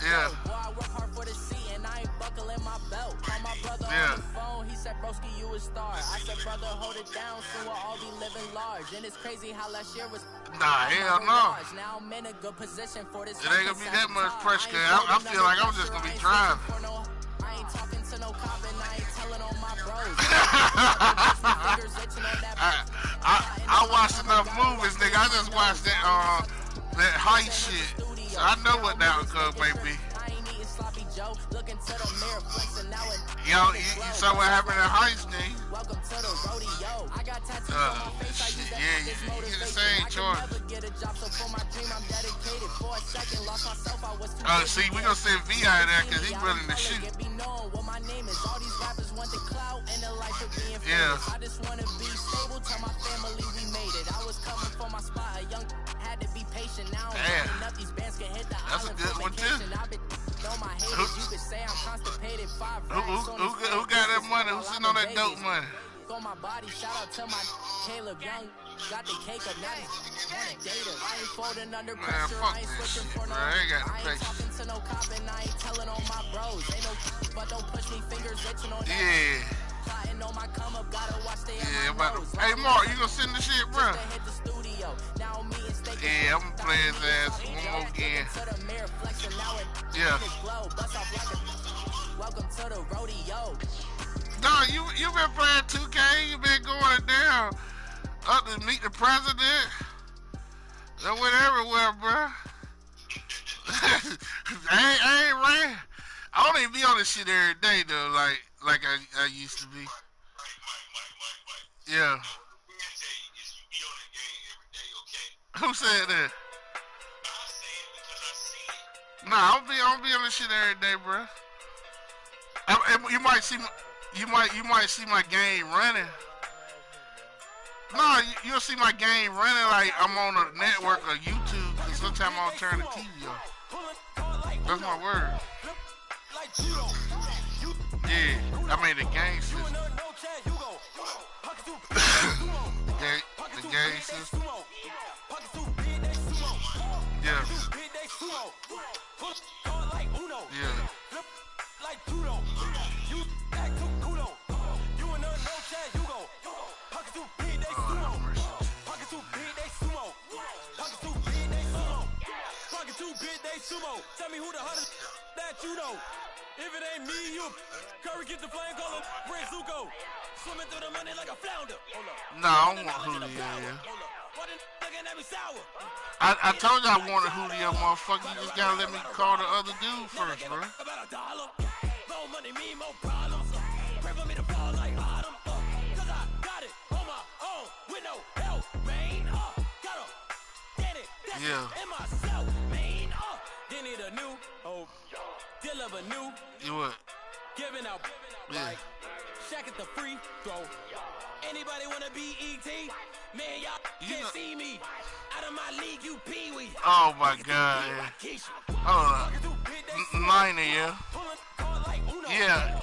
Yeah. Boy, I work hard for the seat and I ain't buckling my belt. Call my brother on the phone, he said, broski, you a star. I said, brother, hold it down, so we'll all be living large. And it's crazy how last year was... Nah, hell no. Now I'm in a good position for this. It ain't gonna be that much pressure. I feel like I'm just gonna be driving. I ain't talking to no cop and I ain't telling on my bros. I watched enough movies, nigga. I just watched that heist shit. So I know what that would go, baby. Yo, you saw what happened in heist, nigga? Shit, yeah, you get the same choice. See, we gonna send V out of there because he's willing to shoot. Yeah. I just wanna be stable, tell my family we made it. I was coming for my spot, a young had to be patient. Now I'm up these bands can hit the that's a good one too. Who got that money? Who's sitting on that dope money? On my body, shout out to my Caleb Young. Got the cake up, now data. I ain't folding under pressure, I ain't switching for no. I ain't talking to no cop and I ain't telling on my bros. Ain't no but don't push me, fingers itching on that. Yeah. On my come up, gotta watch they hey Mark, you gonna send the shit, bro? Yeah, I'm gonna play his ass one more again. Yeah. Welcome to the rodeo. Dog, you been playing 2K, you been going down up to meet the president. I went everywhere, bro. I ain't ran. I don't even be on this shit every day though, like I used to be. Yeah. Who said that? Nah, I don't be on this shit every day, bro. You might see my game running. No, you'll see my game running like I'm on a network or YouTube. Cause sometimes I'll turn the TV off. That's my word. Yeah, I mean the game system. the game system. Yeah. Yeah. Tell me who the hottest that you know. If it ain't me, you Curry get the flame, call him Brent Zuko. Swimming through the money like a flounder. No, I don't want Julio. I told you I wanted Julio, motherfucker. You just gotta let me call the other dude first, bro. About $1. More money mean more problems. Pray for me to fall like autumn. Cause I got it on my own with no help, man. Gotta get it. Yeah. In myself, man. They need a new hope. Deal of a new. You what? Giving out. Yeah. Like, Shaq at the free throw. Anybody wanna be ET? Man, y'all can't see me. Out of my league, you pee-wee. Oh my God. Hold on. Minor, yeah. Yeah.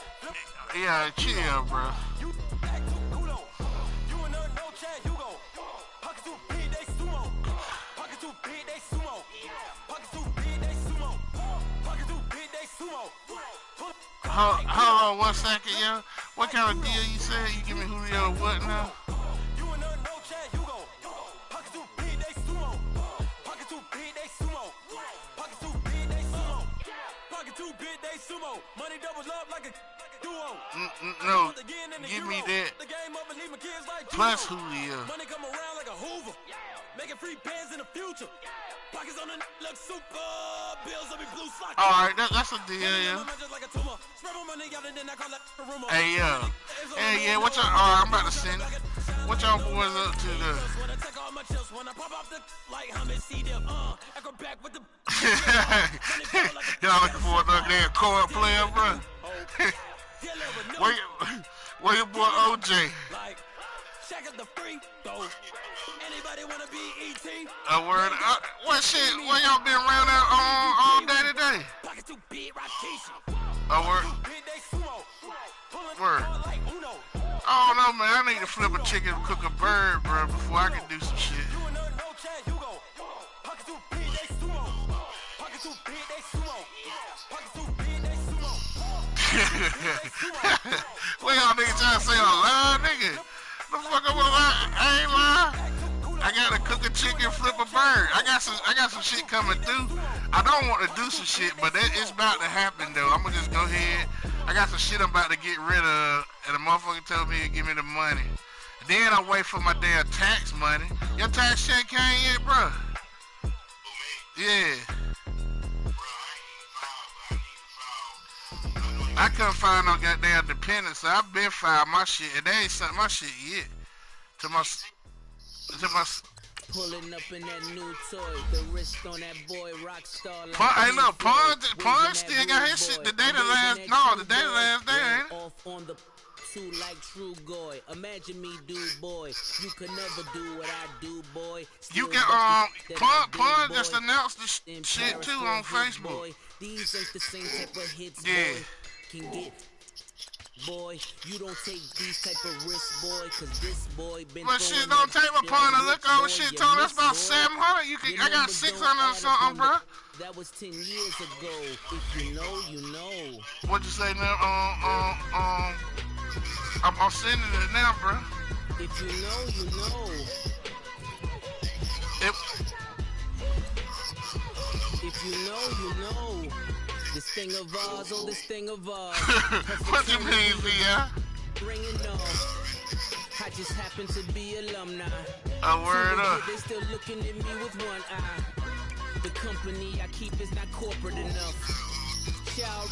Yeah, chill, bro. Hold on 1 second, yo. What kind of deal you said? You give me Julio what now? No, give me that. Plus Julio. Money come around like a Hoover. Making free bands in the future. Pockets on the look super. Bills will be blue sock. Alright, that's a deal, yeah. Hey, yeah. Hey, yeah, what y'all, I'm about to send it. What y'all boys up to the... Y'all looking for another damn chord player, bro? Where your boy OJ? Check out the free throw. Anybody wanna be ET? A word. What shit? Where y'all been around out all day today? A word. Word. I don't know, man. I need to flip a chicken and cook a bird, bro, before I can do some shit. What y'all niggas trying to say on lie, nigga? The fuck I'm lie? I ain't lie. I gotta cook a chicken, flip a bird. I got some shit coming through. I don't want to do some shit, but it's about to happen though. I'm gonna just go ahead. I got some shit I'm about to get rid of, and the motherfucker told me to give me the money. Then I wait for my damn tax money. Your tax check came yet, bro? Yeah. I couldn't find no goddamn dependents, so I've been filed my shit, and they ain't sent my shit yet. To my. Pulling up in that new toy, the wrist on that boy Rockstar. Hey, look, Pun still got his shit. The day the last day, ain't it? Off on the two like true goy. Imagine me, do boy. You could never do what I do, boy. You can Pun just announced the shit too on Facebook. These ain't the same type of hits, yeah. Boy. Can get. Boy, you don't take these type of risks, boy, cause this boy been. But shit, don't take my Pun and look over shit, Tony. That's about 700. I got 600 or something, bro. That was 10 years ago. If you know, you know. What you say now? I'm sending it now, bro. If you know, you know. If you know, you know. This thing of ours, oh, this thing of ours. What you mean, Via? Ringing off. I just happen to be alumni. A word up. They still looking at me with one eye. The company I keep is not corporate enough. Child,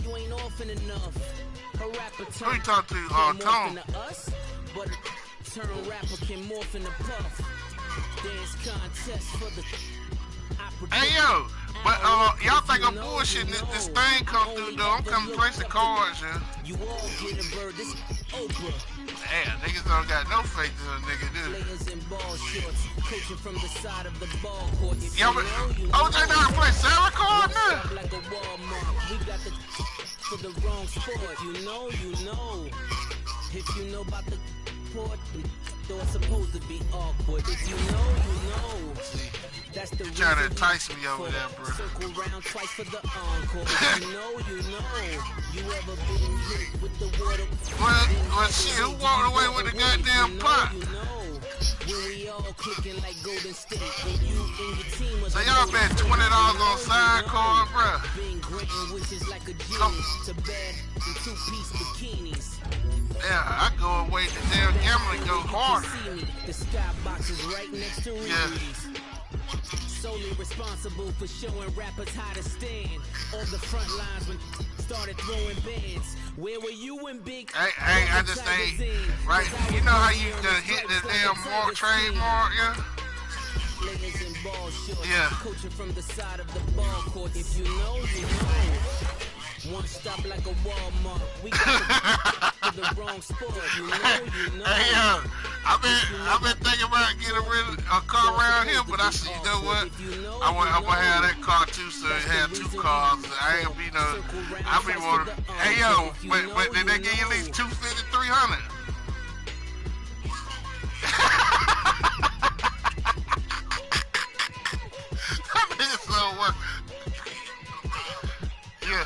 you ain't orphan enough. A rapper turn. Who you talk to? Tom. To us, but a turn rapper can morph in a puff. Dance contest for the. Hey yo, but y'all think I'm bullshitting this thing come through though. I'm coming to place the cards, yeah. You all get a bird, this Oprah. Damn, niggas don't got no faith in a nigga, do they? Players in ball shorts, coaching from the side of the ball court. Yo, but OJ not play Sarah card now? Like a Walmart. We got the for the wrong sport. You know, you know. If you know about the port, though it's supposed to be awkward. If you know, you know. That's the trying to entice me over there, bro. Circle round twice for the encore. You know, you know. You ever been hit with the water? Well, shit, who walked away with the goddamn pot? You know. When we all clicking like Golden State. When you and your team was so y'all bet $20 on side card, bro. Being great and wishes like a genie. To bed in two-piece bikinis. Yeah, I go away to damn gambling go harder. The skybox is right next to Rudy's. Solely responsible for showing rappers how to stand on the front lines when started throwing bands. Where were you when Big? Hey, I just ain't right. You know how you just hit the damn trademark, yeah? Players in ball shorts, yeah. Coaching from the side of the ball court. If you know, you know. One stop like a Walmart. We got the wrong sport. You know, you know. Hey, I've been thinking about getting rid of a car around here, but I see, you know what? I'm gonna have that car too, so it had two cars. I ain't be no. I be wanting. Hey yo, but did they give you at least 250, 300? That nigga so what? Yeah.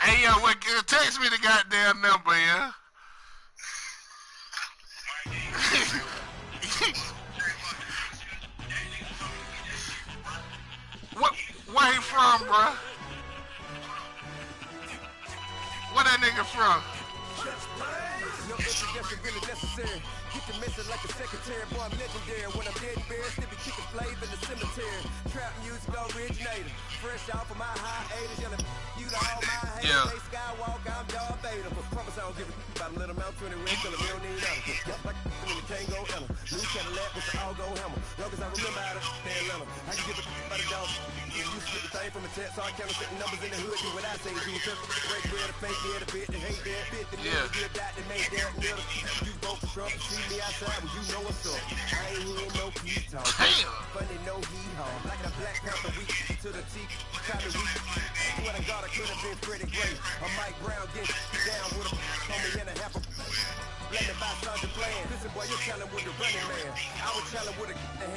Hey, yo, text me the goddamn number, yeah? Where he from, bro? Where that nigga from? No introduction really necessary. Get the message like a secretary, boy, I'm legendary. When I'm dead bare, still be kicking flavor in the cemetery. Trap music originator. Fresh off of my high 80s, yelling, you to all my haters. Yeah. They skywalk, I'm Darth Vader. Promise I don't give a about a little amount, 20 rings, till we don't need nothing. Just like when the Kango Ella. New Cadillac with the all-go hammer. Long as I remember how to stay in Atlanta. I can give a about a dog. You used to get the thing from a text, so I count certain numbers in the hood. Do what I say, do turn break bread, a fake dead, a bit, and hate that bit. The nigga good dot that made that little. You vote for Trump, see me outside, well, you know what's up. I ain't hearing no peace talk. Funny, no hee-haw. Like a Black Panther, we to the teeth. Try to reach. What I got, I could have been pretty great. A Mike Brown getting down with a homie in a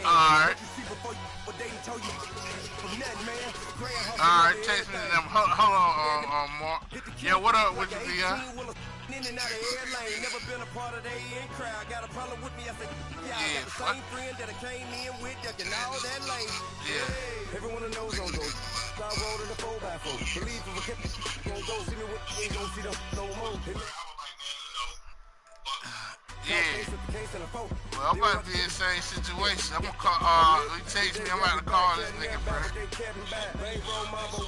Alright. Alright, text me them. Hold on, Mark. Yeah, what up with you, V.I.? In and out of air lane, never been a part of the AN crowd. Got a problem with me, I said, yeah, I got the same friend that I came in with, ducking all that lane. Yeah. Everyone knows on those. I rolled in the 4x4. Believe if a kid gon' go see me with, ain't gon' see them no more. Yeah. Well, I'm about to be in the same situation. I'm gonna call, he text me, I'm about to call this nigga, bro.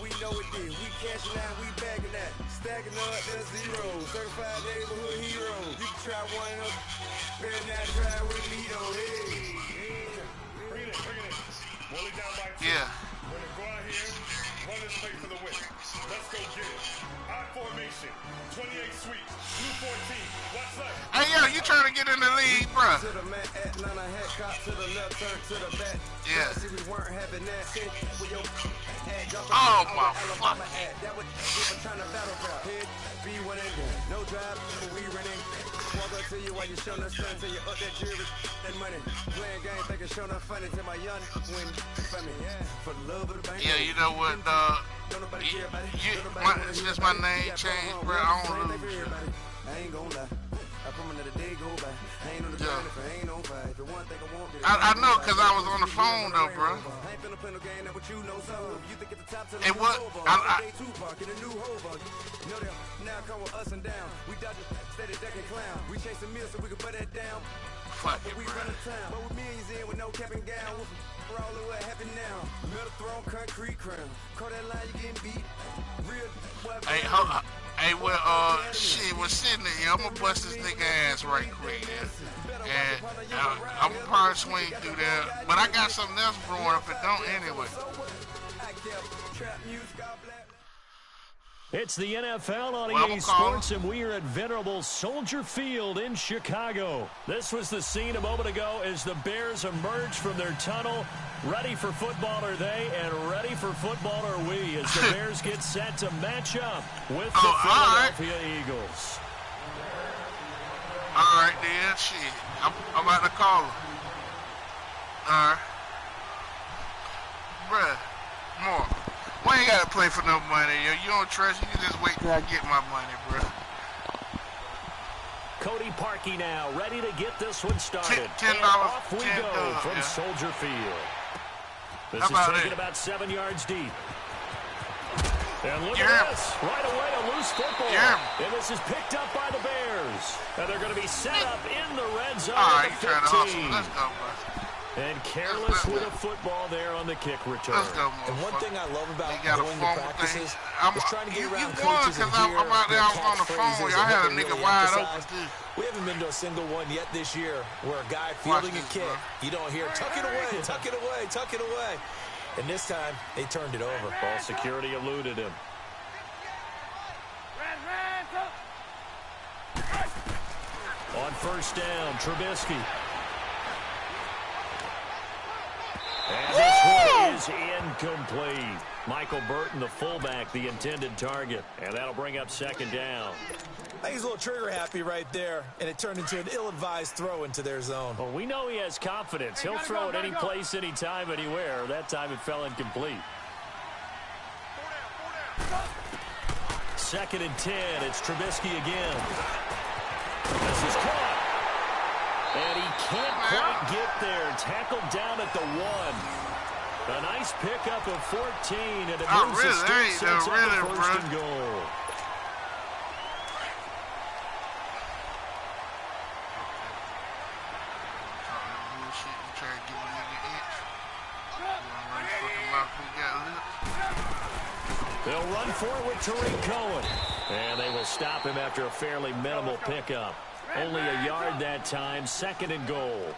We know it did. We cashing out, we bagging that. Stacking up, that's zero. Certified neighborhood hero. You can try one of them. Better not try with me, though. Hey. Bring it in. Roll it down by two. Yeah. We're gonna go out here, run this play for the win. Let's go get it. Hot formation, 28 sweeps, blue 14. What's left? Hey, yo, you trying to get in the league, bro? To the man, Atlanta head cop to the left, turn to the back. Yeah. See, we weren't having that shit with your oh, my fuck. That was trying to battle rap. Head, B1 and no drive, we running. Walk up to you while you showing us sun till you up that jury and money. Playing game, thinking showing up funny till my young win for me. For the love of the bank. Yeah, you know what, since my name changed, bro, I don't lose. I ain't gonna lie. I promise that the day go by. I ain't on the grind if I ain't on fire. If the one thing I want, I know, cause I was on the phone though, bro. I ain't finna play no game that what you know, so you think at the top till it was I Tupac in a new hover. You know that now come with us and down. We dodge it, steady ducking clown. We chasing meals so we can put that down. Fuck it, we run the town, but with millions in with no cap and gown. We're all over what happened now. Metal throne, concrete crown. Call that line, you getting beat. Real. Hey, hey, well, shit, we're sitting there. I'm gonna bust this nigga ass right quick, yeah. And I'm gonna probably swing through there. But I got something else brewing if it don't anyway. It's the NFL on EA Sports, and we are at venerable Soldier Field in Chicago. This was the scene a moment ago as the Bears emerged from their tunnel. Ready for football are they, and ready for football are we, as the Bears get set to match up with the Philadelphia Eagles. All right, then, shit. I'm about to call him. All right. Bruh, more. We ain't gotta play for no money, yo. You don't trust, you can just wait till I get my money, bro. Cody Parkey now, ready to get this one started. $10 off we go from Soldier Field. This is taken about 7 yards deep. And look at this. Right away, a loose football. And this is picked up by the Bears. And they're going to be set up in the red zone at the 15. Let's go, bro. And careless with a football there on the kick return. Let's go, and one thing I love about going to practices is trying to get around coaches and hear I'm out there, I was on the phone. I had a nigga wide open, too. We haven't been to a single one yet this year where a guy fielding a kick, you don't hear, tuck it away, tuck it away, tuck it away. And this time, they turned it over. Ball security eluded him. On first down, Trubisky. And this one is incomplete. Michael Burton, the fullback, the intended target. And that'll bring up second down. I think he's a little trigger happy right there, and it turned into an ill-advised throw into their zone. Well, we know he has confidence. He'll throw it any place, anytime, anywhere. That time it fell incomplete. 2nd and 10. It's Trubisky again. This is caught. And he can't quite get there. Tackled down at the 1. A nice pickup of 14, and it moves the stick, sets up the 1st and goal. They'll run for it with Tariq Cohen. And they will stop him after a fairly minimal pickup. Only a yard that time, 2nd and goal.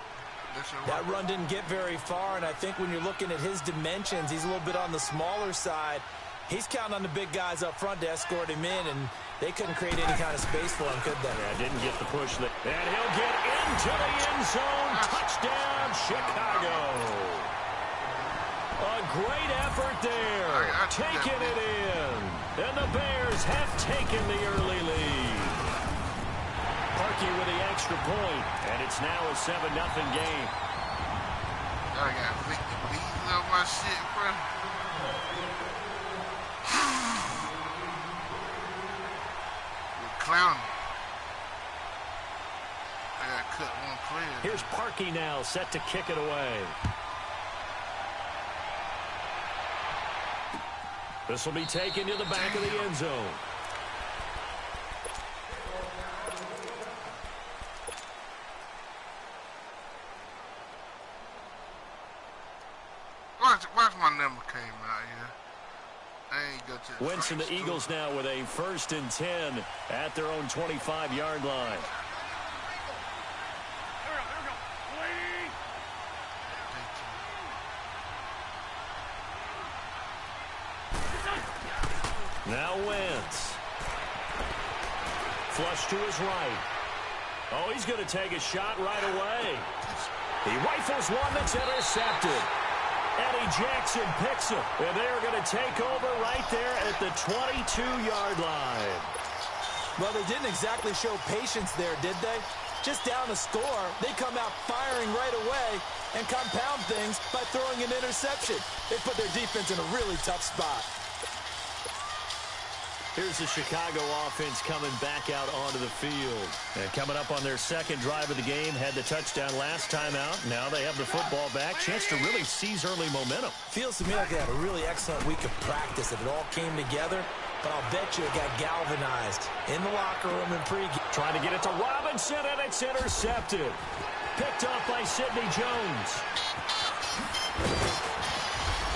That run didn't get very far, and I think when you're looking at his dimensions, he's a little bit on the smaller side. He's counting on the big guys up front to escort him in, and they couldn't create any kind of space for him, could they? Yeah, didn't get the push. And he'll get into the end zone. Touchdown, Chicago. A great effort there. Taking it in. And the Bears have taken the early lead. lucky with the extra point, and it's now a 7-0 game. I got 50 pieces of my shit, bro. We're clowning. I got to cut one player. Here's Parkey now, set to kick it away. This will be taken to the back of the end zone. Watch my number came out here. I ain't got to. Wentz and the Eagles now with a 1st and 10 at their own 25-yard line. Now Wentz. Flush to his right. Oh, he's going to take a shot right away. He rifles one that's intercepted. Eddie Jackson picks him. And they're going to take over right there at the 22-yard line. Well, they didn't exactly show patience there, did they? Just down a score, they come out firing right away and compound things by throwing an interception. They put their defense in a really tough spot. Here's the Chicago offense coming back out onto the field. And coming up on their second drive of the game, had the touchdown last time out. Now they have the football back. Chance to really seize early momentum. Feels to me like they had a really excellent week of practice. If it all came together, but I'll bet you it got galvanized in the locker room in pregame. Trying to get it to Robinson, and it's intercepted. Picked off by Sidney Jones.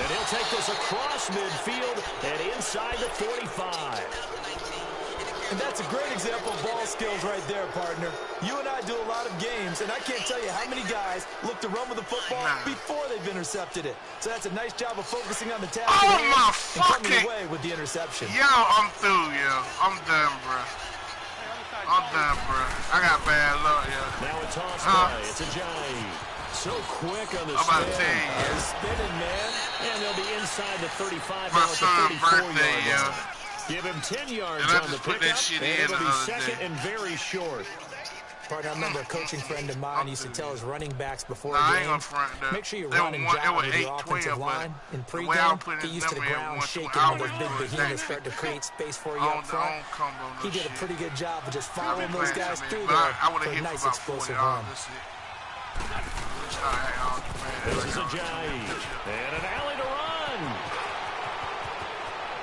And he'll take this across midfield and inside the 45. And that's a great example of ball skills right there, partner. You and I do a lot of games, and I can't tell you how many guys look to run with the football before they've intercepted it. So that's a nice job of focusing on the task and coming away with the interception. Yo, I'm through, yo. I'm done, bro. I'm done, bro. I got bad luck, yo. Now a toss play. It's a giant. So quick on the spin. They're spinning, man. And they'll be inside the 35 My now at the 34-yard yo. line. Give him 10 yards And I on the just put pickup, that shit and in it'll the be other second day. and very short. Partner, I remember a coaching friend of mine used to tell his running backs before I ain't games, gonna front that. make sure you They run were and one- they jog were with your 8-12, offensive line. In but the way I'm pregame, putting get his used to the number in ground one, shaking two, I when those would big do it behemoths that. start to create space for you I up front. don't combo no He did a shit. pretty good job of just I following be those playing guys some through big, there but I would for have a hit nice for about explosive 40 run. That's it. All This is a giant. And an alley to run.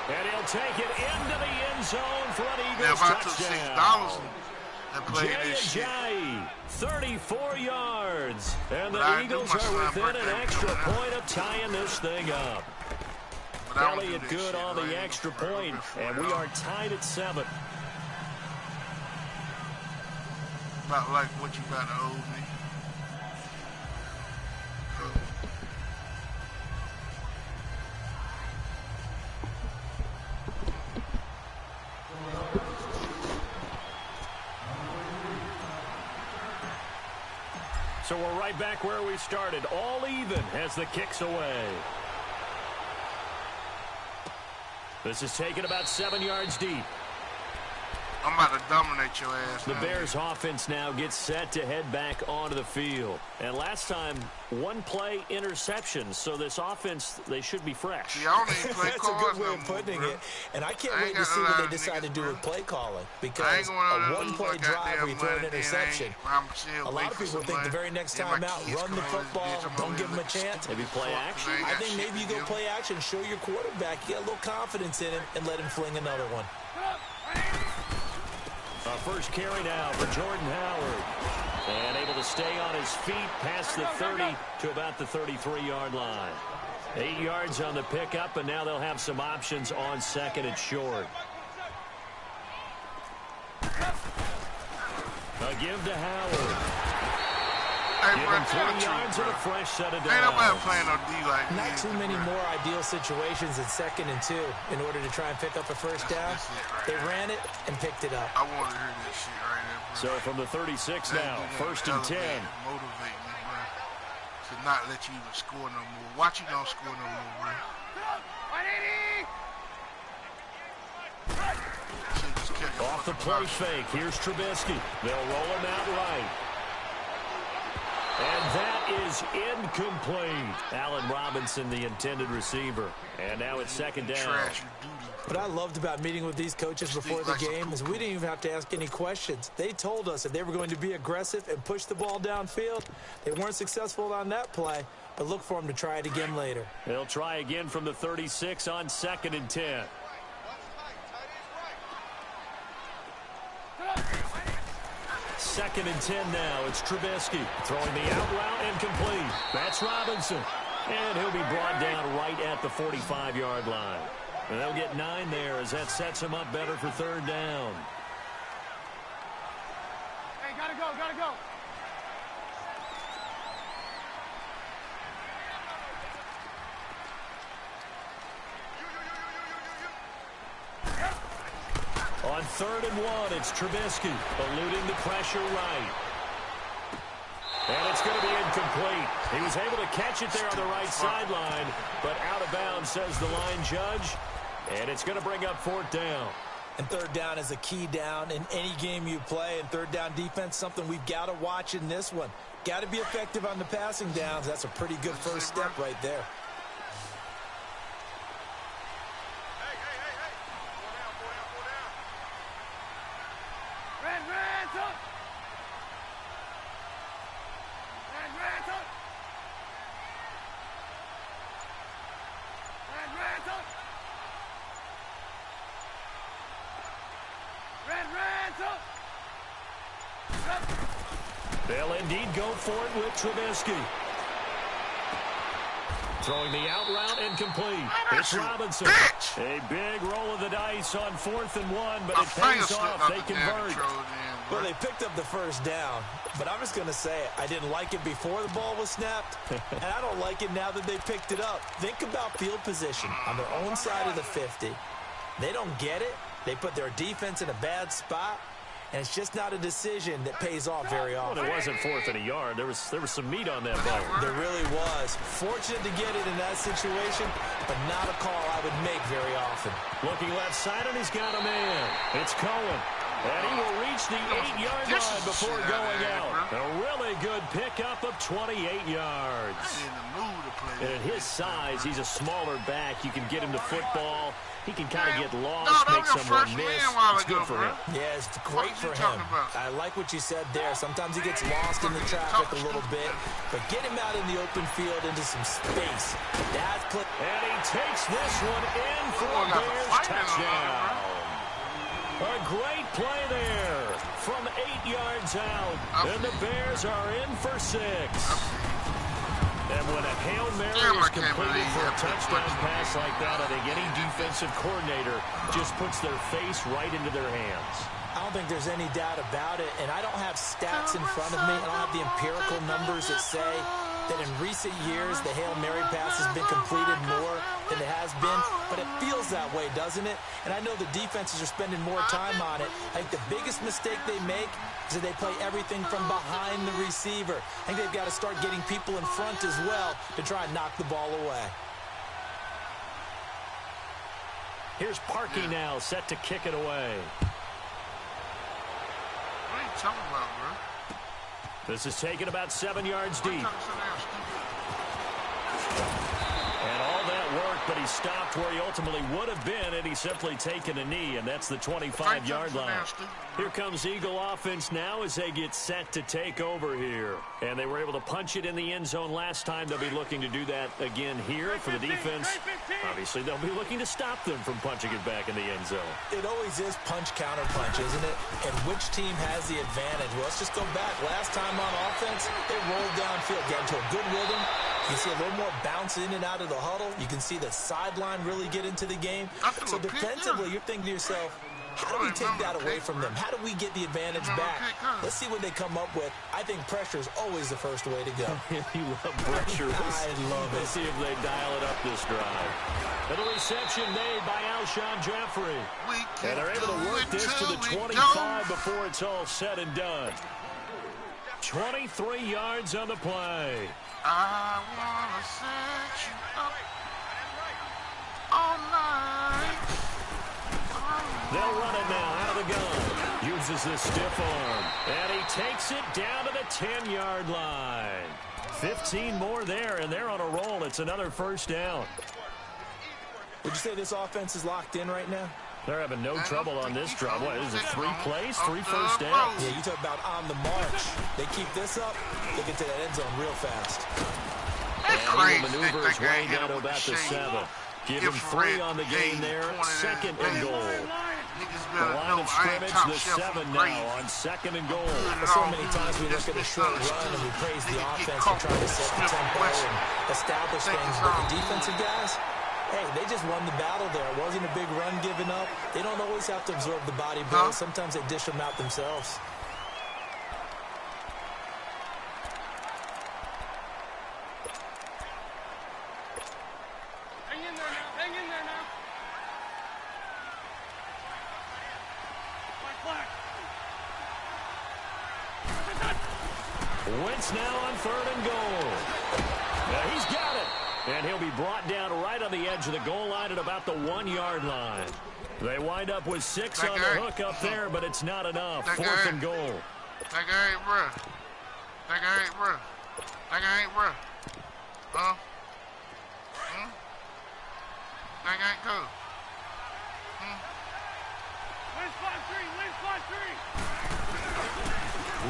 And he'll take it into the end zone for an Eagles if I took touchdown. $6 and played this shit. Jay, 34 yards. And But I the do Eagles my are son within an birthday extra coming up. point of tying this thing up. But I don't do Elliott this good shit, on right? the extra point, and we are tied at 7. About like what you about to owe me. So we're right back where we started, all even as the kick's away. This is taken about 7 yards deep. I'm about to dominate your ass. The Bears offense now gets set to head back onto the field. And last time, one play interception. So this offense, they should be fresh. See, I don't even play That's a cards good way no of more, putting bro. it. And I can't I ain't wait to got see a what lot they of decide to niggas, do bro. with play calling. I ain't Because going out a there one-play lose my drive where you throw an goddamn interception. money, I'm still A lot waiting of for people some think the money. very next Then time my out, kids run the come over this football, bitch, I'm don't over give them a here chance. Maybe play action? ain't I got think shit maybe you to go give. play action, show your quarterback, you got a little confidence in him, and let him fling another one. First carry now for Jordan Howard. And able to stay on his feet past the 30 to about the 33-yard line. 8 yards on the pickup, and now they'll have some options on second and short. A give to Howard. Hey, Give bro, him tell 3 the truth, yards bro. and a fresh set of Ain't nobody downs. playing no D like me. Not too many more ideal situations in 2nd and 2 in order to try and pick up a first down. That's it right They there. ran it and picked it up. I want to hear this shit right there, bro. So from the 36 They now, do that 1st and 10. Motivate me, bro. To not let you even score no more. Watch you don't score no more, bro. Shit just kept Off the play fake, here's Trubisky. They'll roll him out right. And that is incomplete. Allen Robinson, the intended receiver. And now it's second down. What I loved about meeting with these coaches before the game is we didn't even have to ask any questions. They told us that they were going to be aggressive and push the ball downfield. They weren't successful on that play, but look for them to try it again later. They'll try again from the 36 on 2nd and 10. Second and 10 now. It's Trubisky throwing the out route and complete. That's Robinson. And he'll be brought down right at the 45-yard line. And they'll get 9 there as that sets him up better for 3rd down. Hey, gotta go, gotta go. On 3rd and 1, it's Trubisky eluding the pressure right. And it's going to be incomplete. He was able to catch it there on the right sideline, but out of bounds, says the line judge. And it's going to bring up 4th down. And 3rd down is a key down in any game you play. And 3rd down defense, something we've got to watch in this one. Got to be effective on the passing downs. That's a pretty good first step right there. They'll indeed go for it with Trubisky. Throwing the out route and complete. It's Robinson. A big roll of the dice on 4th and 1, but it pays off. They convert. Well, they picked up the first down, but I'm just going to say it. I didn't like it before the ball was snapped, and I don't like it now that they picked it up. Think about field position on their own side of the 50. They don't get it. They put their defense in a bad spot. And it's just not a decision that pays off very often. Well, it wasn't 4th and a yard. There was some meat on that ball. There really was. Fortunate to get it in that situation, but not a call I would make very often. Looking left side, and he's got a man. It's Cohen. And he will reach the 8-yard line before going out. A really good pickup of 28 yards. And at his size, he's a smaller back. You can get him to football. He can kind of get lost, make someone miss. It's good for him. Yeah, it's great for him. I like what you said there. Sometimes he gets lost in the traffic a little bit, but get him out in the open field into some space. And he takes this one in for a Bears touchdown. A great play there from 8 yards out. And the Bears are in for 6. And when a Hail Mary is completed for a touchdown pass like that, I think any defensive coordinator just puts their face right into their hands. I don't think there's any doubt about it, and I don't have stats in front of me. I don't have the empirical numbers that say that in recent years the Hail Mary pass has been completed more than it has been, but it feels that way, doesn't it? And I know the defenses are spending more time on it. I think the biggest mistake they make is that they play everything from behind the receiver. I think they've got to start getting people in front as well to try and knock the ball away. Here's Parkey now, set to kick it away. What are you talking about, bro? This is taken about 7 yards deep. And all that work, but he stopped where he ultimately would have been had he simply taken a knee, and that's the 25-yard line. Here comes Eagle offense now as they get set to take over here. And they were able to punch it in the end zone last time. They'll be looking to do that again here for the defense. Obviously, they'll be looking to stop them from punching it back in the end zone. It always is punch-counter-punch, isn't it? And which team has the advantage? Well, let's just go back. Last time on offense, they rolled downfield, got into a good rhythm. You see a little more bounce in and out of the huddle. You can see the sideline really get into the game. So defensively, you're thinking to yourself, how do we take that away from them? How do we get the advantage back? Let's see what they come up with. I think pressure is always the first way to go. You love pressure. I love it. Let's see if they dial it up this drive. And the reception made by Alshon Jeffrey. And they're able to work this to the 25 before it's all said and done. 23 yards on the play. I wanna set you up all night. They'll run it now out of the gun. uses the stiff arm. And he takes it down to the 10-yard line. 15 more there, and they're on a roll. It's another first down. Would you say this offense is locked in right now? They're having no trouble on this drive. What is it, 3 plays, 3 first downs? Yeah, you talk about on the march. They keep this up, they get to that end zone real fast. And he maneuvers way down to about the 7. Give him 3 on the game there, 2nd and goal. The line of scrimmage, the 7 now on 2nd and goal. So many times we look at a short run and we praise the offense for trying to set the tempo and establish things. But the defensive guys, hey, they just won the battle there. It wasn't a big run given up. They don't always have to absorb the body blows. Sometimes they dish them out themselves. Hang in there now. Hang in there now. Flag. Wentz now on 3rd and goal. Now he's got it. And he'll be brought down right on the edge of the goal line at about the 1-yard line. They wind up with 6 on the hook up there, but it's not enough. 4th and goal. That guy ain't bruh. That guy ain't bruh. That guy ain't bruh. Huh? That guy ain't cool. Win spot 3. Win spot 3.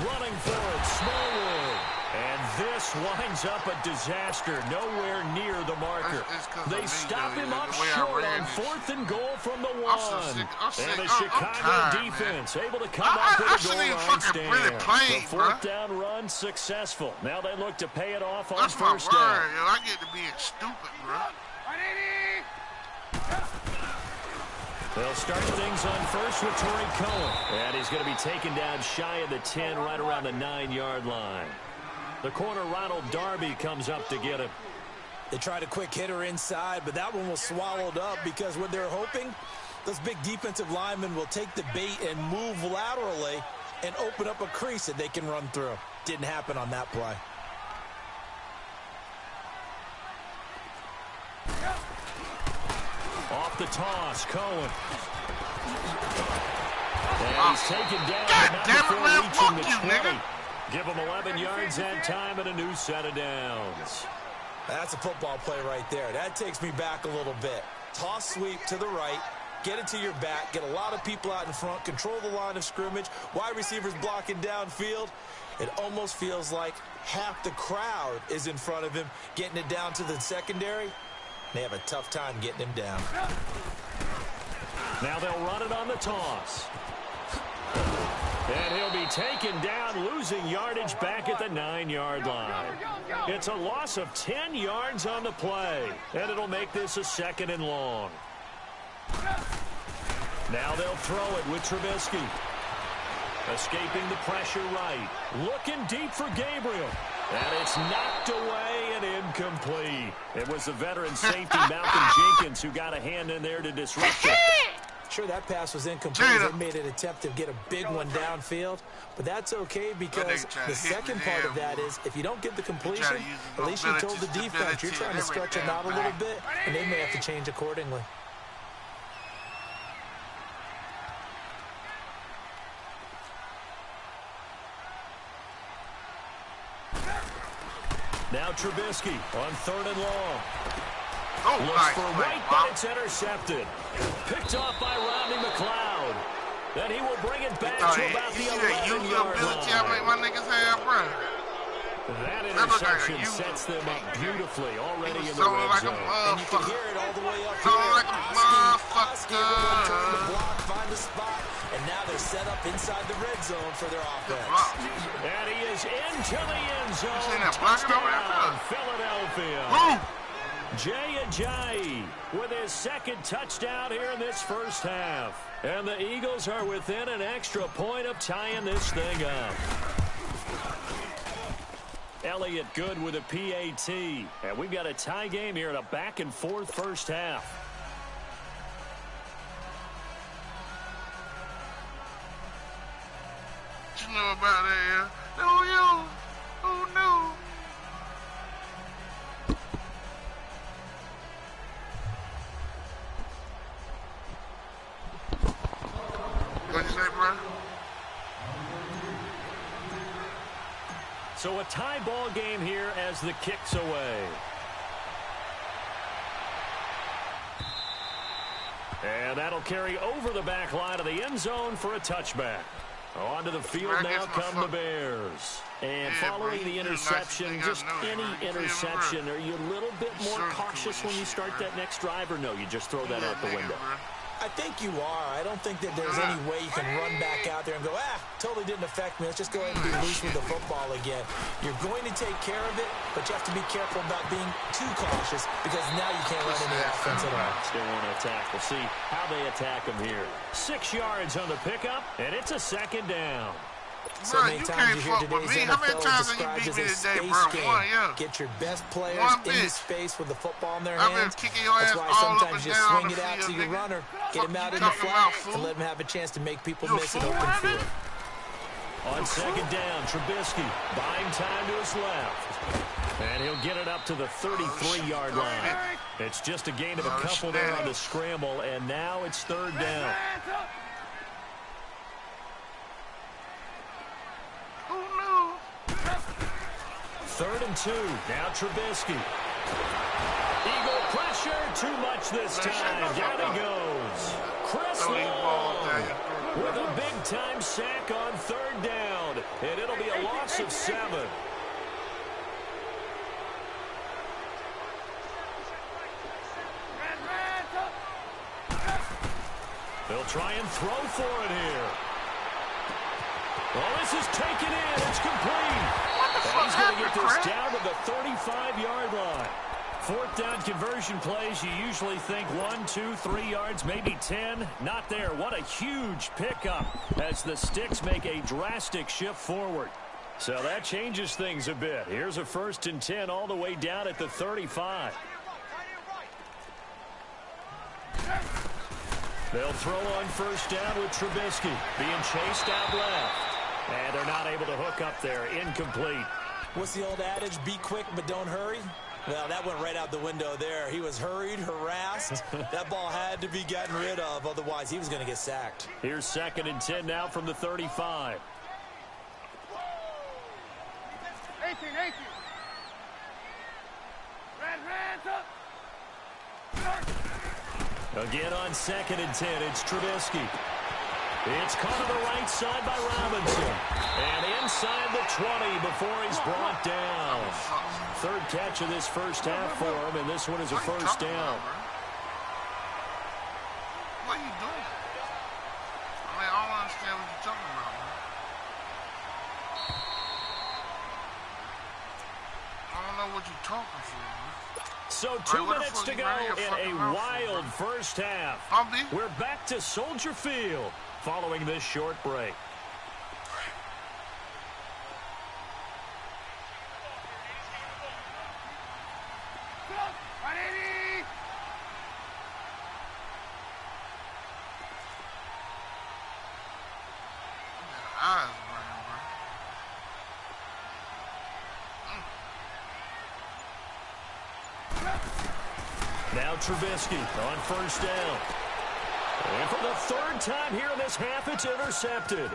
Running forward, Smallwood. And this winds up a disaster, nowhere near the marker. They stop him up short on 4th and goal from the 1. And the Chicago defense able to come up with a goal line stand. The 4th down run successful. Now they look to pay it off on 1st down. I get to being stupid, bro. They'll start things on first with Torrey Cohen. And he's going to be taken down shy of the 10, right around the 9-yard line. The corner, Ronald Darby, comes up to get him. They tried a quick hitter inside, but that one was swallowed up because what they're hoping, those big defensive linemen will take the bait and move laterally and open up a crease that they can run through. Didn't happen on that play. Off the toss, Cohen. And he's taken down. God damn it, man. Fuck you, nigga. Give him 11 yards that time and a new set of downs. That's a football play right there. That takes me back a little bit. Toss sweep to the right. Get it to your back. Get a lot of people out in front. Control the line of scrimmage. Wide receivers blocking downfield. It almost feels like half the crowd is in front of him, getting it down to the secondary. They have a tough time getting him down. Now they'll run it on the toss. And he'll be taken down, losing yardage back at the 9-yard line. It's a loss of 10 yards on the play, and it'll make this a 2nd and long. Now they'll throw it with Trubisky. Escaping the pressure right. Looking deep for Gabriel. And it's knocked away and incomplete. It was the veteran safety, Malcolm Jenkins, who got a hand in there to disrupt it. Sure, that pass was incomplete. They made an attempt to get a big one downfield, but that's okay because the second part of that is if you don't get the completion, at least you told the defense you're trying to stretch them out a little bit, and they may have to change accordingly. Now Trubisky on 3rd and long. Looks for White, but it's intercepted. Picked off by Rodney McLeod. Then he will bring it back to about the 11-yard line. That interception sets them up beautifully already in the red zone. And you can hear it all the way up here. Find a spot, and now they're set up inside the red zone for their offense. And he is into the end zone. Touchdown, Philadelphia. Jay Ajayi with his 2nd touchdown here in this first half. And the Eagles are within an extra point of tying this thing up. Elliott good with a PAT. And we've got a tie game here in a back-and-forth first half. What you know about that, yeah? Oh, no. What'd you say, bro? So a tie ball game here as the kick's away. And that'll carry over the back line of the end zone for a touchback. Onto the field now come the Bears. And following the interception, just any interception, are you a little bit more cautious when you start that next drive, or no, you just throw that out the window? I think you are. I don't think that there's any way you can run back out there and go, totally didn't affect me. Let's just go ahead and be loose with the football again. You're going to take care of it, but you have to be careful about being too cautious because now you can't run any offense at all. Still want to attack. We'll see how they attack him here. 6 yards on the pickup, and it's a second down. So many times you hear today's NFL described as a space game. Get your best players into space with the football in their hands. That's why sometimes you swing it out to your runner, get him out in the flat, and let him have a chance to make people miss an open field. On second down, Trubisky buying time to his left. And he'll get it up to the 33-yard line. It's just a gain of a couple there on the scramble, and now it's third down. 3rd and 2. Now Trubisky. Eagle pressure. Too much this time. Down he goes. Chris Long with a big-time sack on 3rd down. And it'll be a loss of 7. They'll try and throw for it here. Well, this is taken in. It's complete. And he's going to get this down to the 35-yard line. 4th down conversion plays, you usually think 1, 2, 3 yards, maybe 10. Not there. What a huge pickup as the Sticks make a drastic shift forward. So that changes things a bit. Here's a 1st and 10 all the way down at the 35. They'll throw on 1st down with Trubisky being chased out left. And they're not able to hook up there. Incomplete. What's the old adage? Be quick, but don't hurry. Well, that went right out the window there. He was hurried, harassed. That ball had to be gotten rid of. Otherwise, he was going to get sacked. Here's 2nd and 10 now from the 35. 18. Red, Again on 2nd and 10, it's Trubisky. It's caught on the right side by Robinson. And inside the 20 before he's brought down. 3rd catch of this first half for him, and this one is a 1st down. What are you doing? I don't understand what you're talking about, man. I don't know what you're talking for, man. So 2 minutes to go in a wild first half. We're back to Soldier Field following this short break. Now Trubisky on 1st down. And for the 3rd time here in this half, it's intercepted.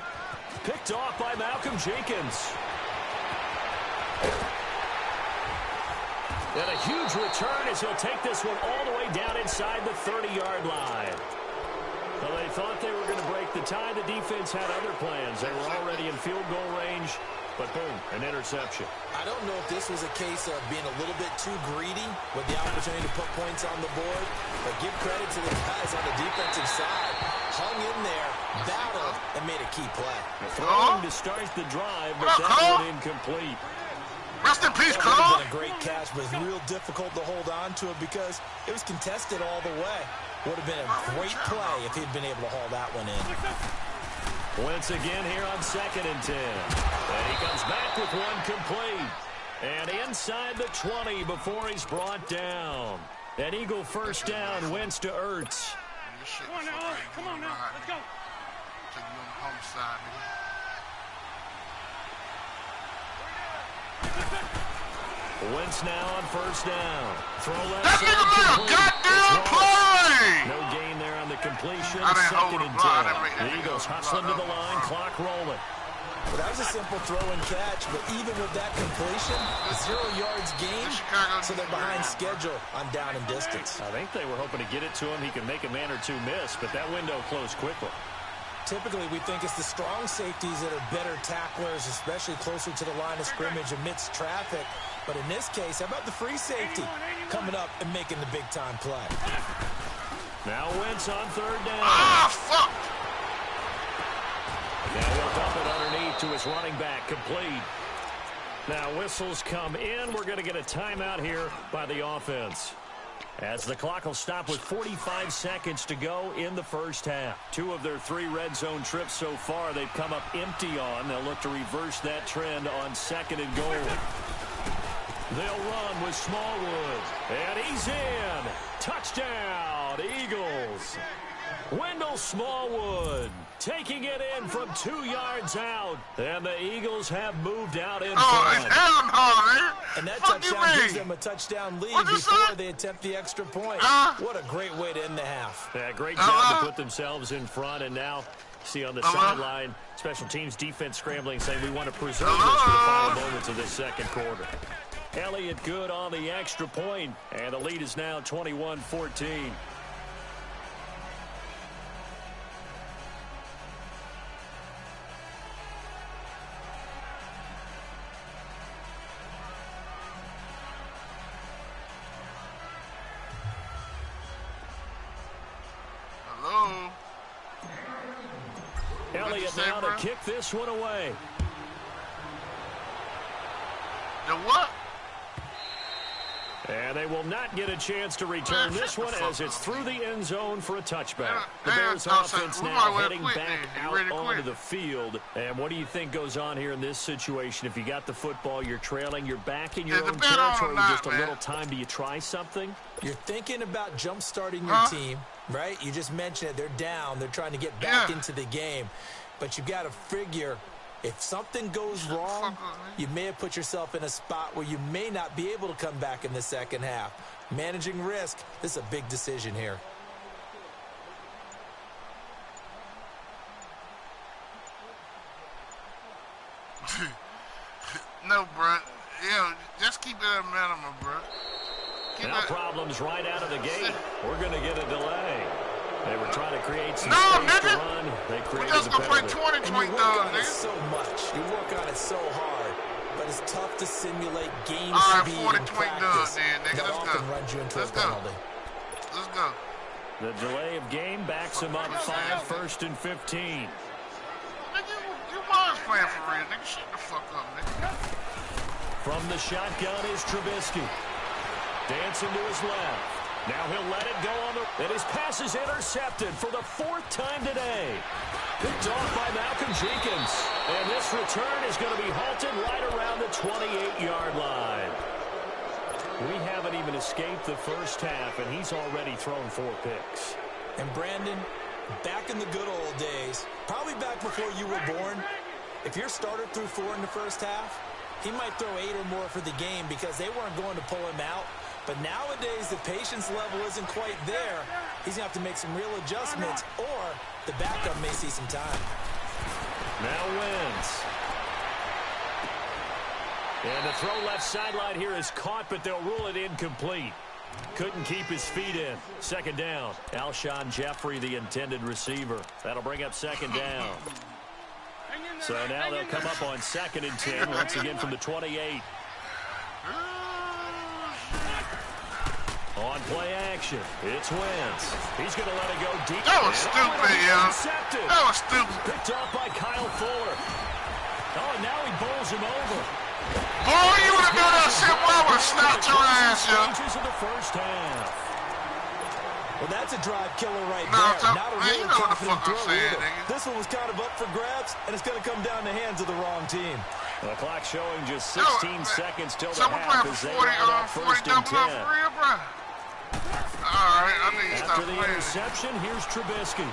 Picked off by Malcolm Jenkins. And a huge return as he'll take this one all the way down inside the 30-yard line. Well, they thought they were going to break the tie. The defense had other plans. They were already in field goal range. But boom, an interception. I don't know if this was a case of being a little bit too greedy with the opportunity to put points on the board. But give credit to the guys on the defensive side. Hung in there, battled, and made a key play. Throwing to start the drive, but that one incomplete. Rest in peace, Cole. It would have been a great catch, but it's real difficult to hold on to it because it was contested all the way. Would have been a great play if he'd been able to haul that one in. Once again here on 2nd and 10. And he comes back with one complete. And inside the 20 before he's brought down. An Eagle 1st down, Wentz to Ertz. Come on now, let's go. Take you on the homicide, nigga. Wentz now on 1st down. Throw left that side. nigga made a goddamn play! No gain there on the completion. I didn't 2nd hold and the block. 10. The Eagles hustling to the line, clock rolling. Well, that was a simple throw and catch, but even with that completion, 0 yards gained, so they're behind schedule on down and distance. I think they were hoping to get it to him. He could make a man or two miss, but that window closed quickly. Typically, we think it's the strong safeties that are better tacklers, especially closer to the line of scrimmage amidst traffic. But in this case, how about the free safety coming up and making the big-time play? Now Wentz on third down. Ah, fuck! Now he'll dump it underneath to his running back, complete. Now whistles come in. We're going to get a timeout here by the offense, as the clock will stop with 45 seconds to go in the first half. 2 of their 3 red zone trips so far they've come up empty on. They'll look to reverse that trend on second and goal. They'll run with Smallwood, and he's in. Touchdown, Eagles. Wendell Smallwood taking it in from 2 yards out, and the Eagles have moved out in front. Hell no, man. And that touchdown gives them a touchdown lead before they attempt the extra point. What a great way to end the half. Yeah, great job to put themselves in front, and now see on the sideline, special teams defense scrambling, saying we want to preserve this for the final moments of this second quarter. Elliott good on the extra point, and the lead is now 21-14. Hello? Elliott now to kick this one away. The what? And they will not get a chance to return this one as it's through the end zone for a touchback. The Bears offense now heading back out onto the field. And what do you think goes on here in this situation? If you got the football, you're trailing, you're back in your own territory with just a little time. Do you try something? You're thinking about jump-starting your team, right? You just mentioned it. They're down. They're trying to get back into the game. But you've got to figure, if something goes wrong, you may have put yourself in a spot where you may not be able to come back in the second half. Managing risk, this is a big decision here. No, bro. Yeah, just keep it at minimum, bro. Now problems right out of the gate. We're going to get a delay. They were trying to create some space to run. They created we just the gonna play 20-20 nigga. So much. You work on it so hard, but it's tough to simulate game speed in practice. That often runs you into a penalty. Let's go. The delay of game backs him up 5, 1st and 15. Nigga, you was playing for real, nigga. Shut the fuck up, nigga. From the shotgun is Trubisky. Dancing to his left. Now he'll let it go on and his pass is intercepted for the 4th time today. Picked off by Malcolm Jenkins. And this return is going to be halted right around the 28-yard line. We haven't even escaped the first half, and he's already thrown 4 picks. And Brandon, back in the good old days, probably back before you were born, if your starter threw 4 in the first half, he might throw 8 or more for the game because they weren't going to pull him out. But nowadays, the patience level isn't quite there. He's going to have to make some real adjustments, or the backup may see some time. Now wins. And the throw left sideline here is caught, but they'll rule it incomplete. Couldn't keep his feet in. 2nd down. Alshon Jeffrey, the intended receiver. That'll bring up 2nd down. So now they'll come up on 2nd and 10, once again from the 28. On play action, it's Wentz. He's going to let it go deep. That was stupid, yo. That was stupid. Picked off by Kyle Fuller. Oh, and now he bowls him over. Boy, you would have done that shit while I would have snapped your ass, yo. Stages of the first half. Well, that's a drive killer right there. Not a really confident throw either. This one was kind of up for grabs, and it's going to come down the hands of the wrong team. The clock showing just 16 seconds till the half as they line up 1st and 10. All right, I need to stop After the interception, here's Trubisky.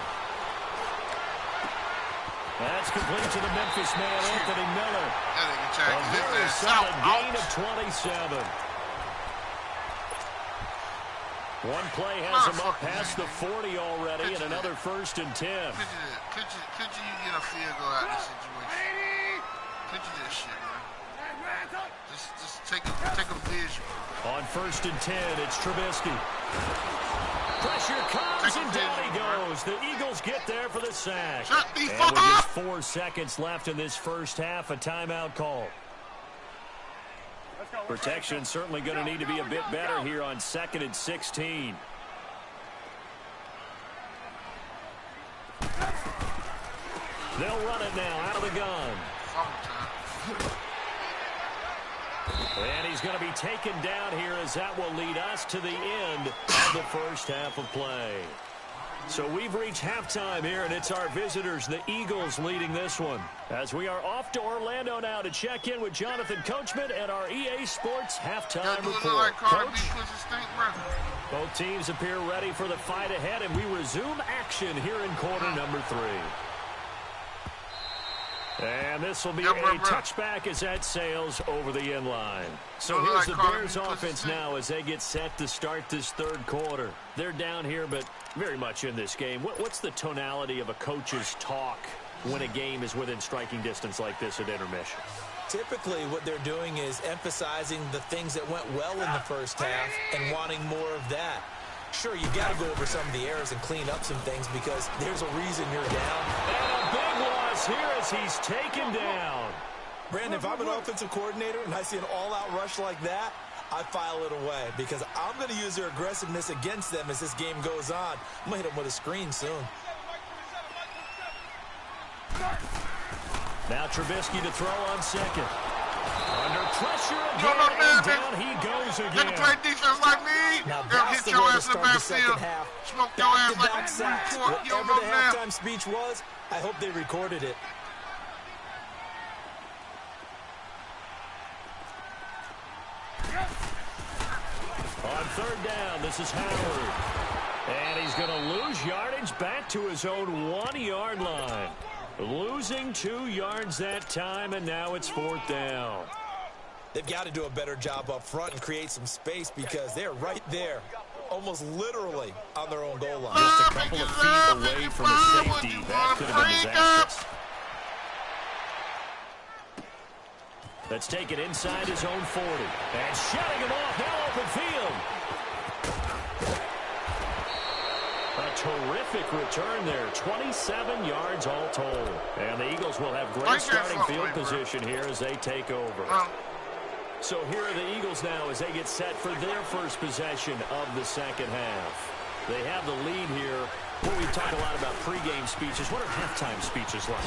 That's complete to the Memphis man, Anthony Miller. A very solid gain of 27. One play has him up past the 40 already, and another 1st and 10. Could you get a field goal out of this situation? Picture this shit, man. Just take a visual. On 1st and 10, it's Trubisky. Pressure comes, and down he goes. The Eagles get there for the sack. Shut the and fuck with up! just 4 seconds left in this first half, a timeout call. Protection certainly going to need to be a bit better here on 2nd and 16. They'll run it now out of the gun. And he's going to be taken down here as that will lead us to the end of the first half of play. So we've reached halftime here, and it's our visitors, the Eagles, leading this one. As we are off to Orlando now to check in with Jonathan Coachman and our EA Sports halftime report. Coach, both teams appear ready for the fight ahead, and we resume action here in quarter number 3. And this will be a touchback as that sails over the end line. So here's the Bears offense now as they get set to start this third quarter. They're down here, but very much in this game. What's the tonality of a coach's talk when a game is within striking distance like this at intermission? Typically, what they're doing is emphasizing the things that went well in the first half and wanting more of that. Sure, you got to go over some of the errors and clean up some things because there's a reason you're down. And a big loss here as he's taken down. Brandon, if I'm an offensive coordinator and I see an all-out rush like that, I file it away because I'm going to use their aggressiveness against them as this game goes on. I'm going to hit them with a screen soon. Now Trubisky to throw on second. Under pressure again, and down he goes again. You can play defense like me. Now They'll that's hit the your way to ass in the start the second backfield. half. Smoke your ass like Back-to-back a sacks. report. You don't Whatever know the now. halftime speech was, I hope they recorded it. On 3rd down, this is Howard. And he's going to lose yardage back to his own 1-yard line. Losing 2 yards that time, and now it's 4th down. They've got to do a better job up front and create some space because they're right there, almost literally on their own goal line. Just a couple of feet away from the safety. That could have been disastrous. Let's take it inside his own 40. And shutting him off, now open field. A terrific return there. 27 yards all told. And the Eagles will have great starting field position here as they take over. So here are the Eagles now as they get set for their first possession of the second half. They have the lead here. Well, we talk a lot about pregame speeches. What are halftime speeches like?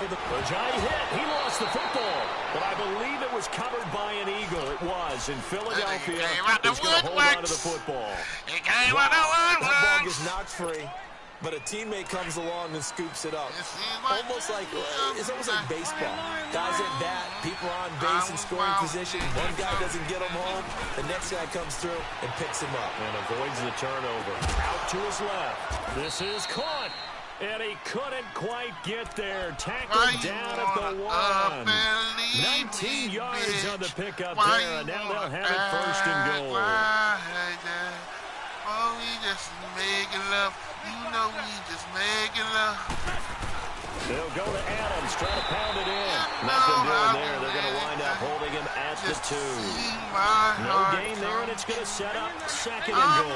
A giant hit. He lost the football. But I believe it was covered by an Eagle. It was. In Philadelphia, he's going to hold on to the football. That ball gets knocked free. But a teammate comes along and scoops it up. Almost like, it's almost like baseball. Guys at bat, people are on base in scoring position. One guy doesn't get him home. The next guy comes through and picks him up. And avoids the turnover. Out to his left. This is caught. And he couldn't quite get there. Tackled down at the 1. 19 yards on the pickup there. And now they'll have it 1st and goal. Oh, we just making love. You know we just making love. They'll go to Adams, try to pound it in. Nothing doing there. They're going to wind up holding him at the 2. No gain there, and it's going to set up 2nd and goal.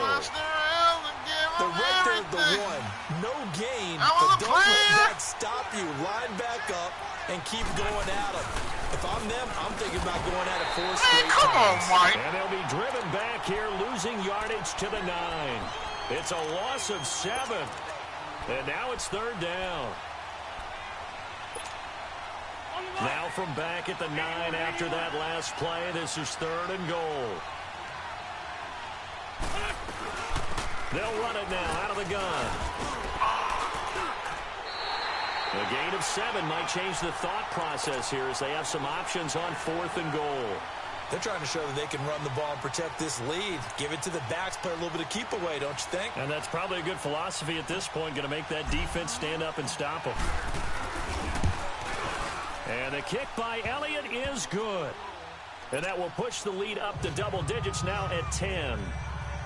They're right there at the 1. No gain, but don't let that stop you. Line back up and keep going at them. If I'm them, I'm thinking about going at it 4 straight Come on, Mike. And they'll be driven back here, losing yardage to the 9. It's a loss of 7. And now it's 3rd down. Now from back at the 9 after that last play, this is 3rd and goal. They'll run it now out of the gun. A gain of 7 might change the thought process here as they have some options on 4th and goal. They're trying to show that they can run the ball and protect this lead. Give it to the backs, play a little bit of keep away, don't you think? And that's probably a good philosophy at this point, going to make that defense stand up and stop them. And the kick by Elliott is good. And that will push the lead up to double digits now at 10.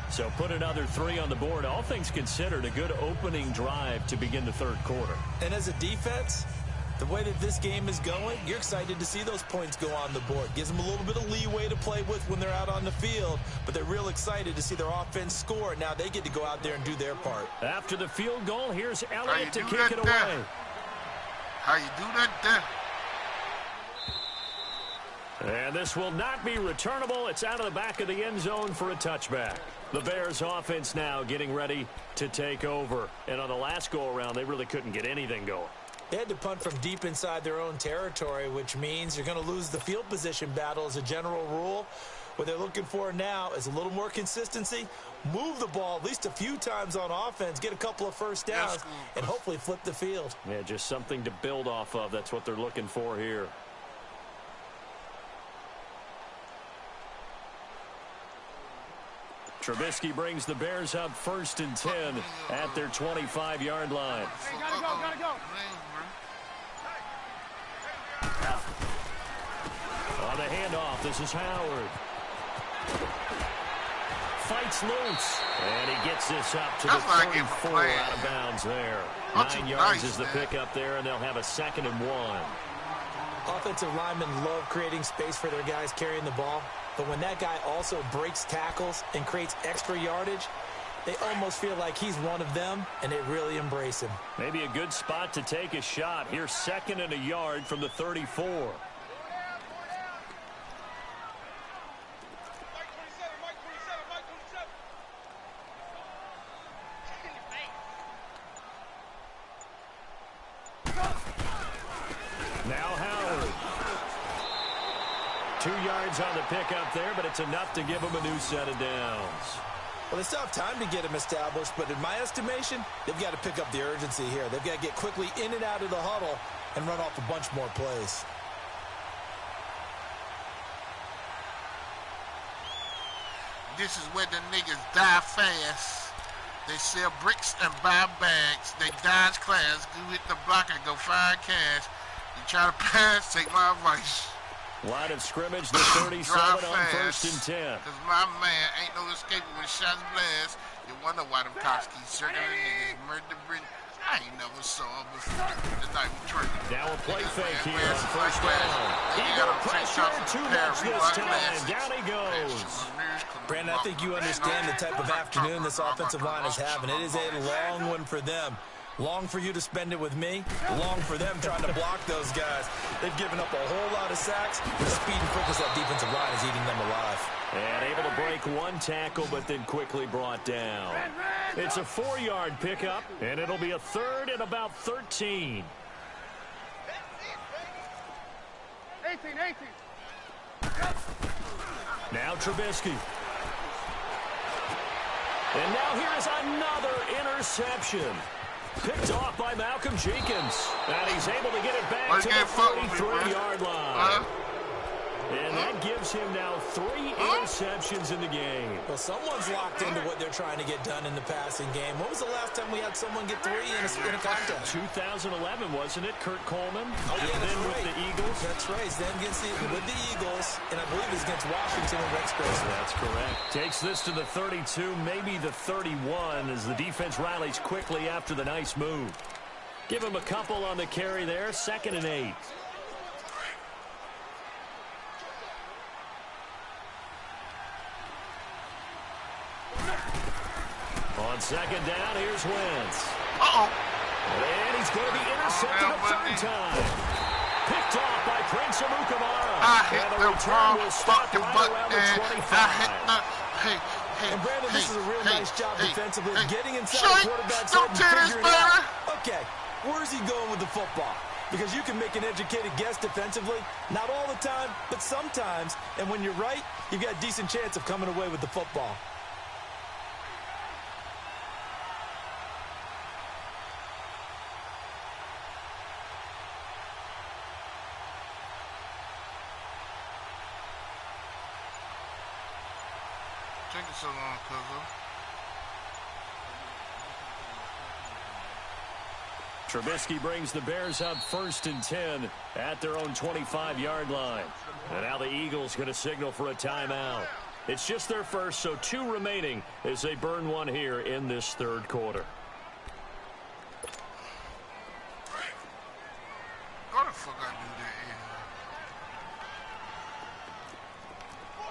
So put another 3 on the board. All things considered, a good opening drive to begin the 3rd quarter. And as a defense, The way that this game is going, you're excited to see those points go on the board. Gives them a little bit of leeway to play with when they're out on the field, but they're real excited to see their offense score. Now they get to go out there and do their part. After the field goal, here's Elliott to kick it away. How you do that there? And this will not be returnable. It's out of the back of the end zone for a touchback. The Bears offense now getting ready to take over. And on the last go-around, they really couldn't get anything going. They had to punt from deep inside their own territory, which means you're going to lose the field position battle as a general rule. What they're looking for now is a little more consistency, move the ball at least a few times on offense, get a couple of first downs, and hopefully flip the field. Yeah, just something to build off of. That's what they're looking for here. Trubisky brings the Bears up 1st and 10 at their 25-yard line. Hey, gotta go. On the handoff, this is Howard. Fights loose. And he gets this up to the 34 out of bounds there. 9 yards is the pickup there, and they'll have a 2nd and 1. Offensive linemen love creating space for their guys carrying the ball, but when that guy also breaks tackles and creates extra yardage, they almost feel like he's one of them, and they really embrace him. Maybe a good spot to take a shot. Here's 2nd and a yard from the 34. Now Howard. 2 yards on the pickup there, but it's enough to give him a new set of downs. Well, they still have time to get him established, but in my estimation, they've got to pick up the urgency here. They've got to get quickly in and out of the huddle and run off a bunch more plays. This is where the niggas die fast. They sell bricks and buy bags. They dodge class, go hit the block and go find cash. You try to pass, take my advice. Line of scrimmage, the 37 on 1st and 10. Cause my man ain't no escaping when shots blast. You wonder why them cops keep circling niggas murder Britain. I ain't never saw it before. The night we turned. Now a play fake here on 1st down. Eagle pressure, too much this time. Down he goes. Brandon, I think you understand the type of afternoon this offensive line is having. It is a long one for them. Long for you to spend it with me. Long for them trying to block those guys. They've given up a whole lot of sacks. The speed and quickness of that defensive line is eating them alive. And able to break one tackle, but then quickly brought down. It's a 4-yard pickup, and it'll be a 3rd and about 13. 18. Now Trubisky. And now here is another interception. Picked off by Malcolm Jenkins. And he's able to get it back to the 43-yard line. And that gives him now 3 interceptions in the game. Well, someone's locked into what they're trying to get done in the passing game. When was the last time we had someone get 3 in a contest? 2011, wasn't it? Kurt Coleman. Oh, yeah, and then with the Eagles. That's right. Then with the Eagles, and I believe it's against Washington and Rex Grossman. That's correct. Takes this to the 32, maybe the 31, as the defense rallies quickly after the nice move. Give him a couple on the carry there. 2nd and 8. On 2nd down, here's Wentz. And he's going to be intercepted a 3rd time. Picked off by Prince Amukamara. I hit the wrong fucking button. And Brandon, this is a real nice job defensively, getting inside the quarterback's head and figuring it out. Okay, where's he going with the football? Because you can make an educated guess defensively. Not all the time, but sometimes. And when you're right, you've got a decent chance of coming away with the football. Taking so long, Trubisky brings the Bears up 1st and 10 at their own 25-yard line. And now the Eagles going to signal for a timeout. It's just their first, so 2 remaining as they burn one here in this 3rd quarter. Go fuck I do that?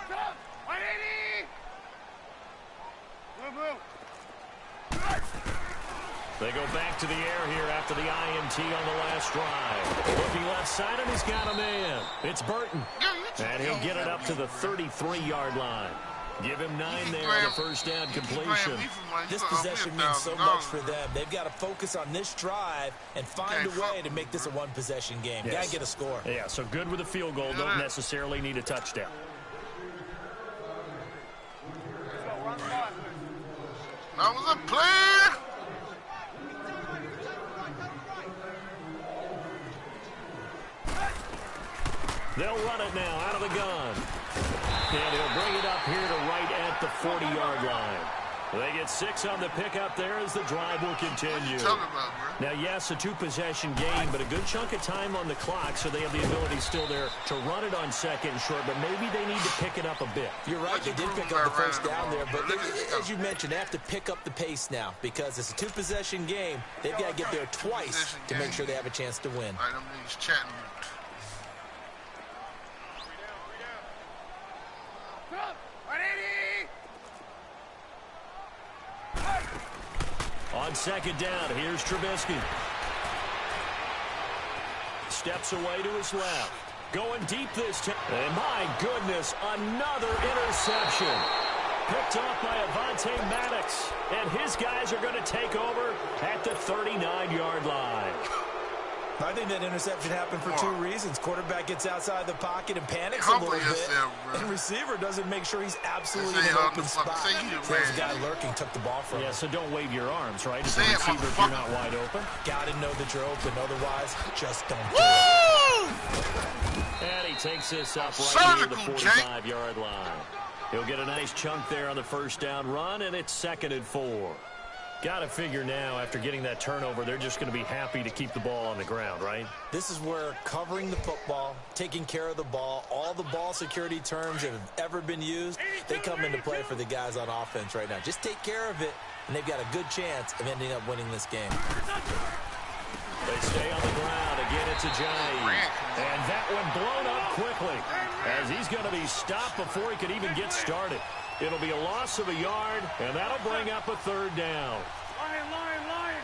Stop! 180! Move, move. They go back to the air here after the INT on the last drive. Looking left side, and he's got a man. It's Burton. And he'll get it up to the 33-yard line. Give him 9 there on the first down completion. This possession means so much for them. They've got to focus on this drive and find a way to make this a one-possession game. Yes. Got to get a score. Yeah, so good with a field goal. Don't necessarily need a touchdown. Let's go, run the ball. That was a play. They'll run it now out of the gun. And he'll bring it up here to right at the 40-yard line. They get 6 on the pickup there as the drive will continue. Now, yes, a 2-possession game, but a good chunk of time on the clock, so they have the ability still there to run it on second and short, but maybe they need to pick it up a bit. You're right, they did pick up the first down there, but as you mentioned, they have to pick up the pace now because it's a 2-possession game. They've got to get there twice to make sure they have a chance to win. All right, them niggas chatting. Stop! 180! On second down, here's Trubisky. Steps away to his left. Going deep this time. And my goodness, another interception. Picked off by Avonte Maddox. And his guys are going to take over at the 39-yard line. I think that interception happened for 2 reasons. Quarterback gets outside the pocket and panics a little bit. And receiver doesn't make sure he's absolutely in an open spot. There's a guy lurking, took the ball from him. Yeah, so don't wave your arms, right? As a receiver if you're not wide open. Got to know that you're open. Otherwise, just don't do it. And he takes this up right near the 45-yard line. He'll get a nice chunk there on the first down run, and it's 2nd and 4. Got to figure now, after getting that turnover, they're just going to be happy to keep the ball on the ground, right? This is where covering the football, taking care of the ball, all the ball security terms that have ever been used, they come into play for the guys on offense right now. Just take care of it, and they've got a good chance of ending up winning this game. They stay on the ground. Again, it's Ajayi. And that one blown up quickly as he's going to be stopped before he could even get started. It'll be a loss of a yard, and that'll bring up a 3rd down. Line.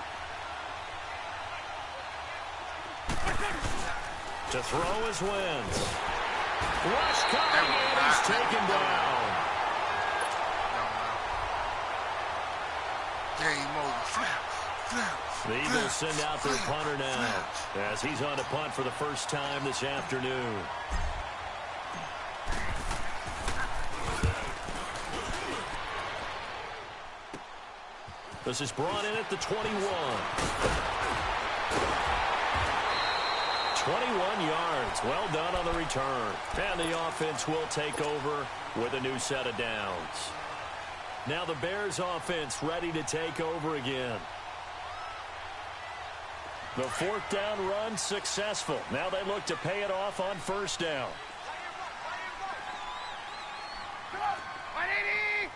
To throw his Wentz. Rush coming, and he's taken down. The Eagles send out their punter now as he's on to punt for the first time this afternoon. This is brought in at the 21. 21 yards. Well done on the return. And the offense will take over with a new set of downs. Now the Bears offense ready to take over again. The 4th down run successful. Now they look to pay it off on 1st down. 180!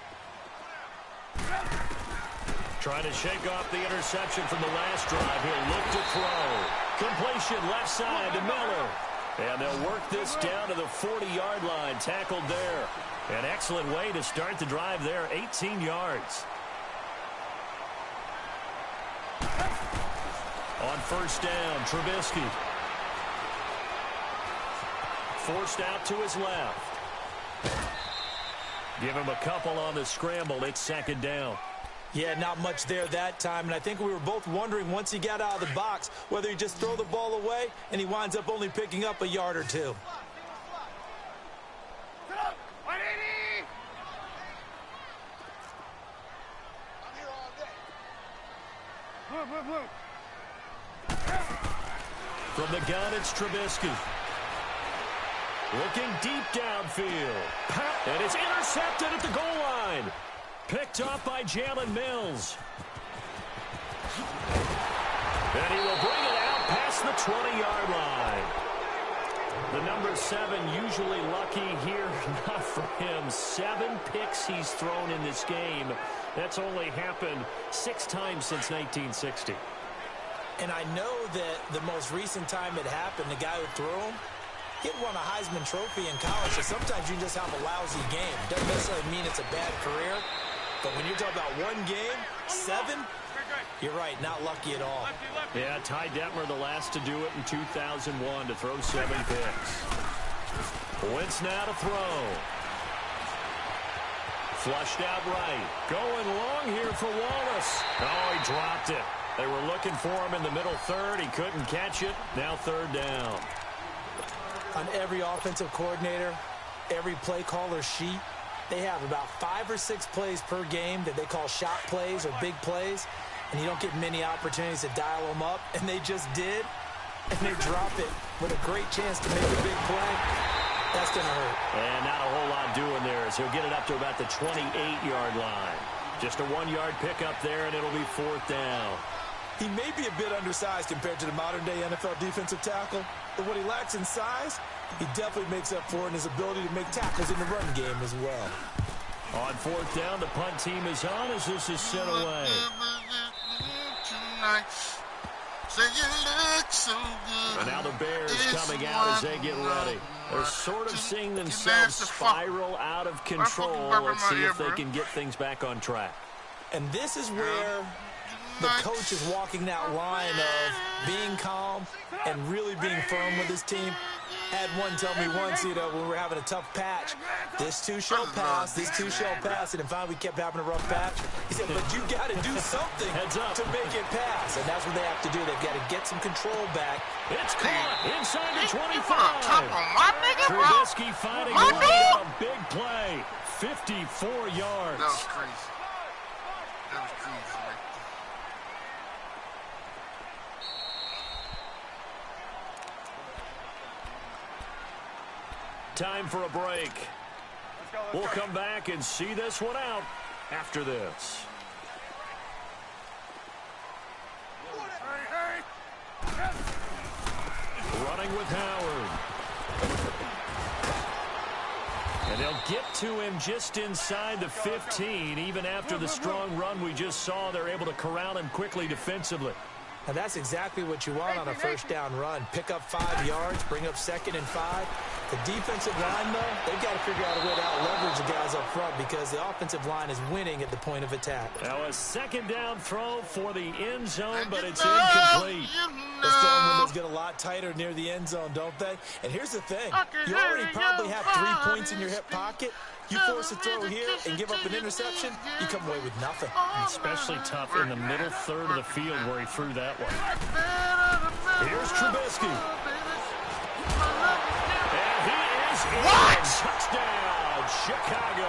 Trying to shake off the interception from the last drive. He'll look to throw. Completion left side to Miller. And they'll work this down to the 40-yard line. Tackled there. An excellent way to start the drive there. 18 yards. On 1st down, Trubisky. Forced out to his left. Give him a couple on the scramble. It's 2nd down. Yeah, not much there that time, and I think we were both wondering once he got out of the box whether he just throw the ball away, and he winds up only picking up a yard or 2. 180! Move. From the gun, it's Trubisky. Looking deep downfield. And it's intercepted at the goal line. Picked up by Jalen Mills. And he will bring it out past the 20-yard line. The number 7 usually lucky here. Not for him. 7 picks he's thrown in this game. That's only happened 6 times since 1960. And I know that the most recent time it happened, the guy who threw him, he had won a Heisman Trophy in college, so sometimes you just have a lousy game. Doesn't necessarily mean it's a bad career, but when you're talking about one game, 7, you're right, not lucky at all. Yeah, Ty Detmer, the last to do it in 2001, to throw 7 picks. Wentz now to throw. Flushed out right. Going long here for Wallace. Oh, he dropped it. They were looking for him in the middle third. He couldn't catch it. Now 3rd down. On every offensive coordinator, every play caller sheet, they have about 5 or 6 plays per game that they call shot plays or big plays, and you don't get many opportunities to dial them up, and they just did, and they drop it with a great chance to make a big play. That's going to hurt. And not a whole lot doing there, so he'll get it up to about the 28-yard line. Just a 1-yard pickup there, and it'll be 4th down. He may be a bit undersized compared to the modern-day NFL defensive tackle, but what he lacks in size, he definitely makes up for it in his ability to make tackles in the run game as well. On 4th down, the punt team is on as this is sent away. And now the Bears coming out as they get ready. They're sort of seeing themselves spiral out of control. Let's see if they can get things back on track. And this is where the coach is walking that line of being calm and really being firm with his team. Had one tell me once, when we were having a tough patch, this too shall pass, this too shall pass, and then finally we kept having a rough patch. He said, but you got to do something to make it pass, and that's what they have to do. They've got to get some control back. It's caught inside the 25. Trubisky fighting away on a big play, 54 yards. That was crazy. That was crazy. Time for a break. We'll come back and see this one out after this. Running with Howard. And they'll get to him just inside the 15. Even after the strong run we just saw, they're able to corral him quickly defensively. And that's exactly what you want on a 1st down run. Pick up 5 yards, bring up 2nd and 5. The defensive line, though, they've got to figure out a way to out-leverage the guys up front because the offensive line is winning at the point of attack. Now a 2nd down throw for the end zone, but it's incomplete. Those throwing windows get a lot tighter near the end zone, don't they? And here's the thing. You already probably have 3 points in your hip pocket. You force a throw here and give up an interception, you come away with nothing. Especially tough in the middle third of the field where he threw that one. Here's Trubisky. And he is in. Touchdown, Chicago.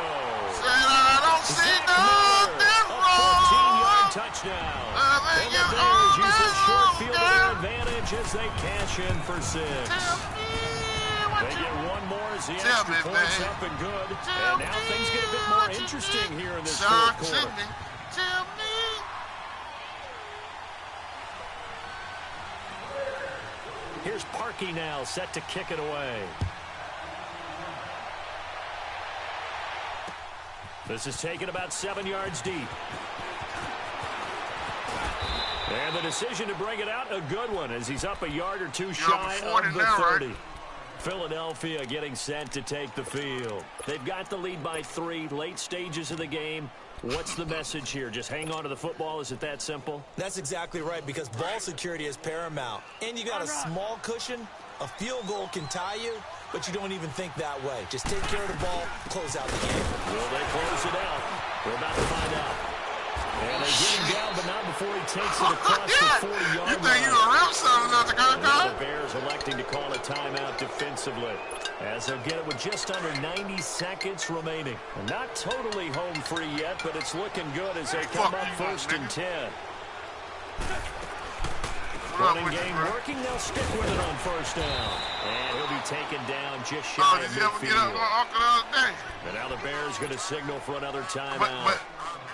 I don't see nothing wrong. A 14-yard touchdown. And the Bears use a short field to their advantage as they cash in for 6. They get one more as the extra point's up and good. And now things get a bit more interesting here in this 4th quarter. Tell me. Here's Parkey now, set to kick it away. This is taken about 7 yards deep. And the decision to bring it out, a good one, as he's up a yard or 2 shy of the 30. Right? Philadelphia getting set to take the field. They've got the lead by 3, late stages of the game. What's the message here? Just hang on to the football? Is it that simple? That's exactly right, because ball security is paramount. And you got a small cushion. A field goal can tie you, but you don't even think that way. Just take care of the ball, close out the game. Will they close it out? We're about to find out. And they get him down, but not before he takes it across the 40-yard line. You think you a real son of the The Bears electing to call a timeout defensively, as they'll get it with just under 90 seconds remaining. And not totally home free yet, but it's looking good as they come up 1st and 10. Running game working, they'll stick with it on 1st down. And he'll be taken down just shy of midfield. And now the Bears going to signal for another timeout,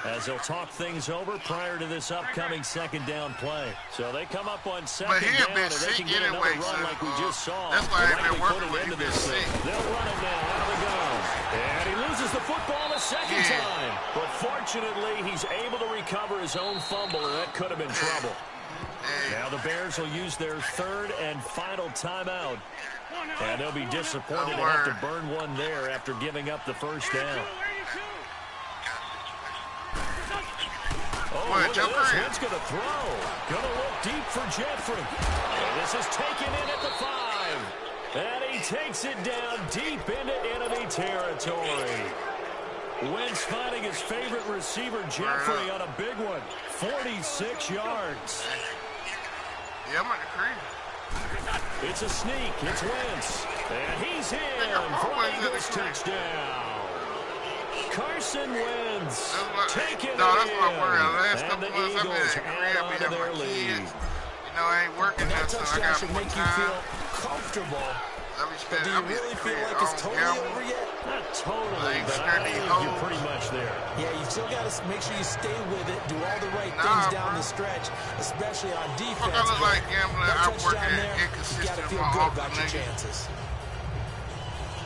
as they'll talk things over prior to this upcoming 2nd down play. So they come up on 2nd down, and they can get another run like we just saw. That's why they've been working with him. They'll run it now out of the gun. And he loses the football a 2nd time. But fortunately, he's able to recover his own fumble, and that could have been trouble. Now the Bears will use their third and final timeout. And they'll be disappointed to have to burn one there after giving up the first down. Oh, look at this. Wentz going to throw. Going to look deep for Jeffrey. And this is taken in at the 5. And he takes it down deep into enemy territory. Wentz finding his favorite receiver, Jeffrey, on a big one. 46 yards. Yeah, I'm at the crib. It's a sneak. It's Wentz. And he's in for an Eagles touchdown. Carson Wentz taking it in. And the Eagles add on to their lead. You know, I ain't working that, so I got should make you feel comfortable. But do you really feel like it's totally over yet? Not totally, but I think you're pretty much there. Yeah, you still got to make sure you stay with it, do all the right things down the stretch, especially on defense. I look like gambling. I'm working you inconsistent. got to feel good about your chances.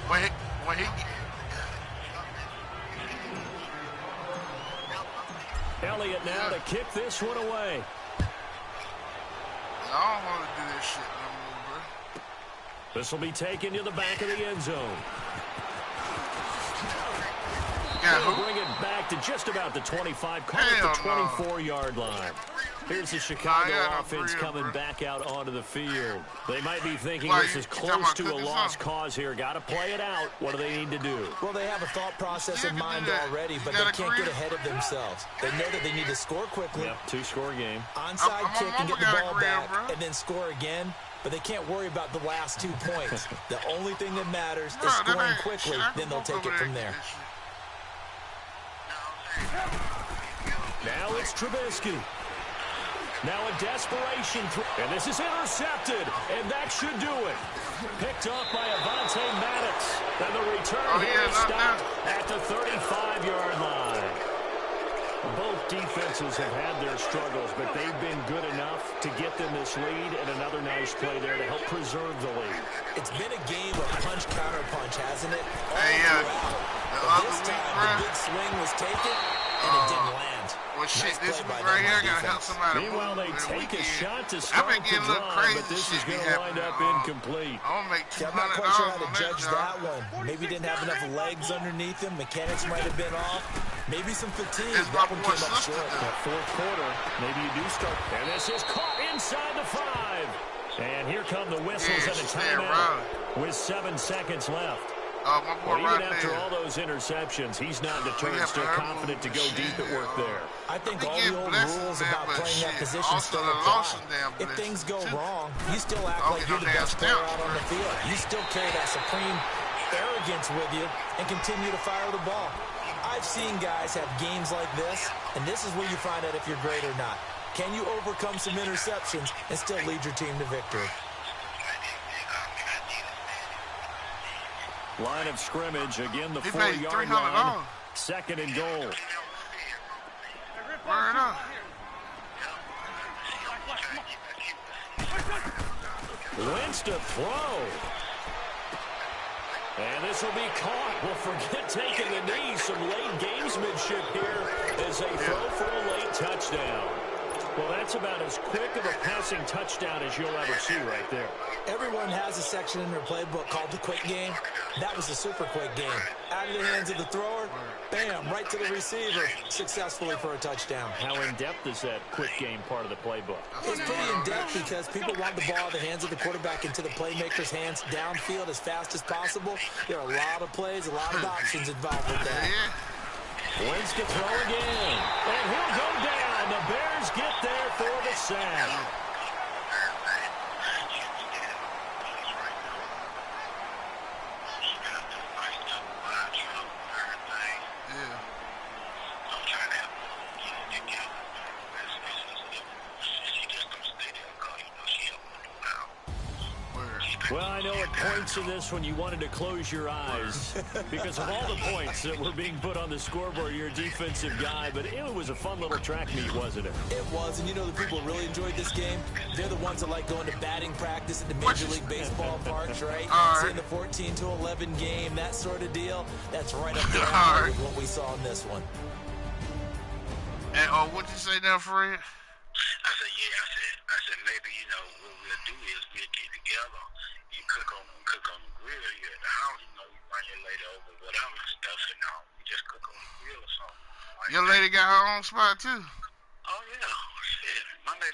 When he Elliott now to kick this one away. I don't want to do this shit no more, bro. This will be taken to the back of the end zone. They'll bring it back to just about the 25, call it the 24-yard line. Here's the Chicago offense coming back out onto the field. They might be thinking this is close to a lost cause here. Got to play it out. What do they need to do? Well, they have a thought process in mind already, but they can't get ahead of themselves. They know that they need to score quickly. Yep, two-score game. Onside kick and get the ball back, and then score again. But they can't worry about the last 2 points. The only thing that matters is scoring quickly. Then they'll take it from there. Now it's Trubisky. Now a desperation throw. And this is intercepted. And that should do it. Picked up by Avonte Maddox. And the return here is stopped at the 35-yard line. Both defenses have had their struggles, but they've been good enough to get them this lead, and another nice play there to help preserve the lead. It's been a game of punch-counter-punch, hasn't it? All throughout. But this time, the big swing was taken, and it didn't land. Well, shit, this right here, I got to help somebody. Meanwhile, they take a shot to start the drive, but this is going to wind up incomplete. I'm going to make $200 I'm not quite sure how to judge that one. Maybe didn't have enough legs underneath him. Mechanics might have been off. Maybe some fatigue. That one came up short. That fourth quarter, maybe you do start. And this is caught inside the 5. And here come the whistles and a timeout with 7 seconds left. Well, even after all those interceptions, he's not deterred, still confident to go deep at work there. I think all the old rules about playing that position still apply. If things go wrong, you still act like you're the best player out on the field. You still carry that supreme arrogance with you and continue to fire the ball. I've seen guys have games like this, and this is where you find out if you're great or not. Can you overcome some interceptions and still lead your team to victory? Line of scrimmage, again the 4-yard line. 2nd and goal. Wentz to throw. And this will be caught. Well, forget taking the knee. Some late gamesmanship here as they throw for a late touchdown. Well, that's about as quick of a passing touchdown as you'll ever see right there. Everyone has a section in their playbook called the quick game. That was a super quick game. Out of the hands of the thrower, bam, right to the receiver, successfully for a touchdown. How in-depth is that quick game part of the playbook? It's pretty in-depth because people want the ball out of the hands of the quarterback into the playmaker's hands downfield as fast as possible. There are a lot of plays, a lot of options involved with that. Wentz to throw again. And he'll go down. The Bears get there for the sack. Well, I know at points in this one you wanted to close your eyes because of all the points that were being put on the scoreboard. You're a defensive guy, but it was a fun little track meet, wasn't it? It was, and you know the people who really enjoyed this game? They're the ones that like going to batting practice at the Major League Baseball parks, right? Seeing the 14-11 game, that sort of deal. That's right up there with what we saw in this one. And what'd you say now, Fred? I said maybe, you know, what we'll do is we'll get together. You cook on the grill here at the house. You know, you bring your lady over, whatever stuff, and you just cook on the grill or something. Like your lady got her own spot too. Oh yeah, shit. My lady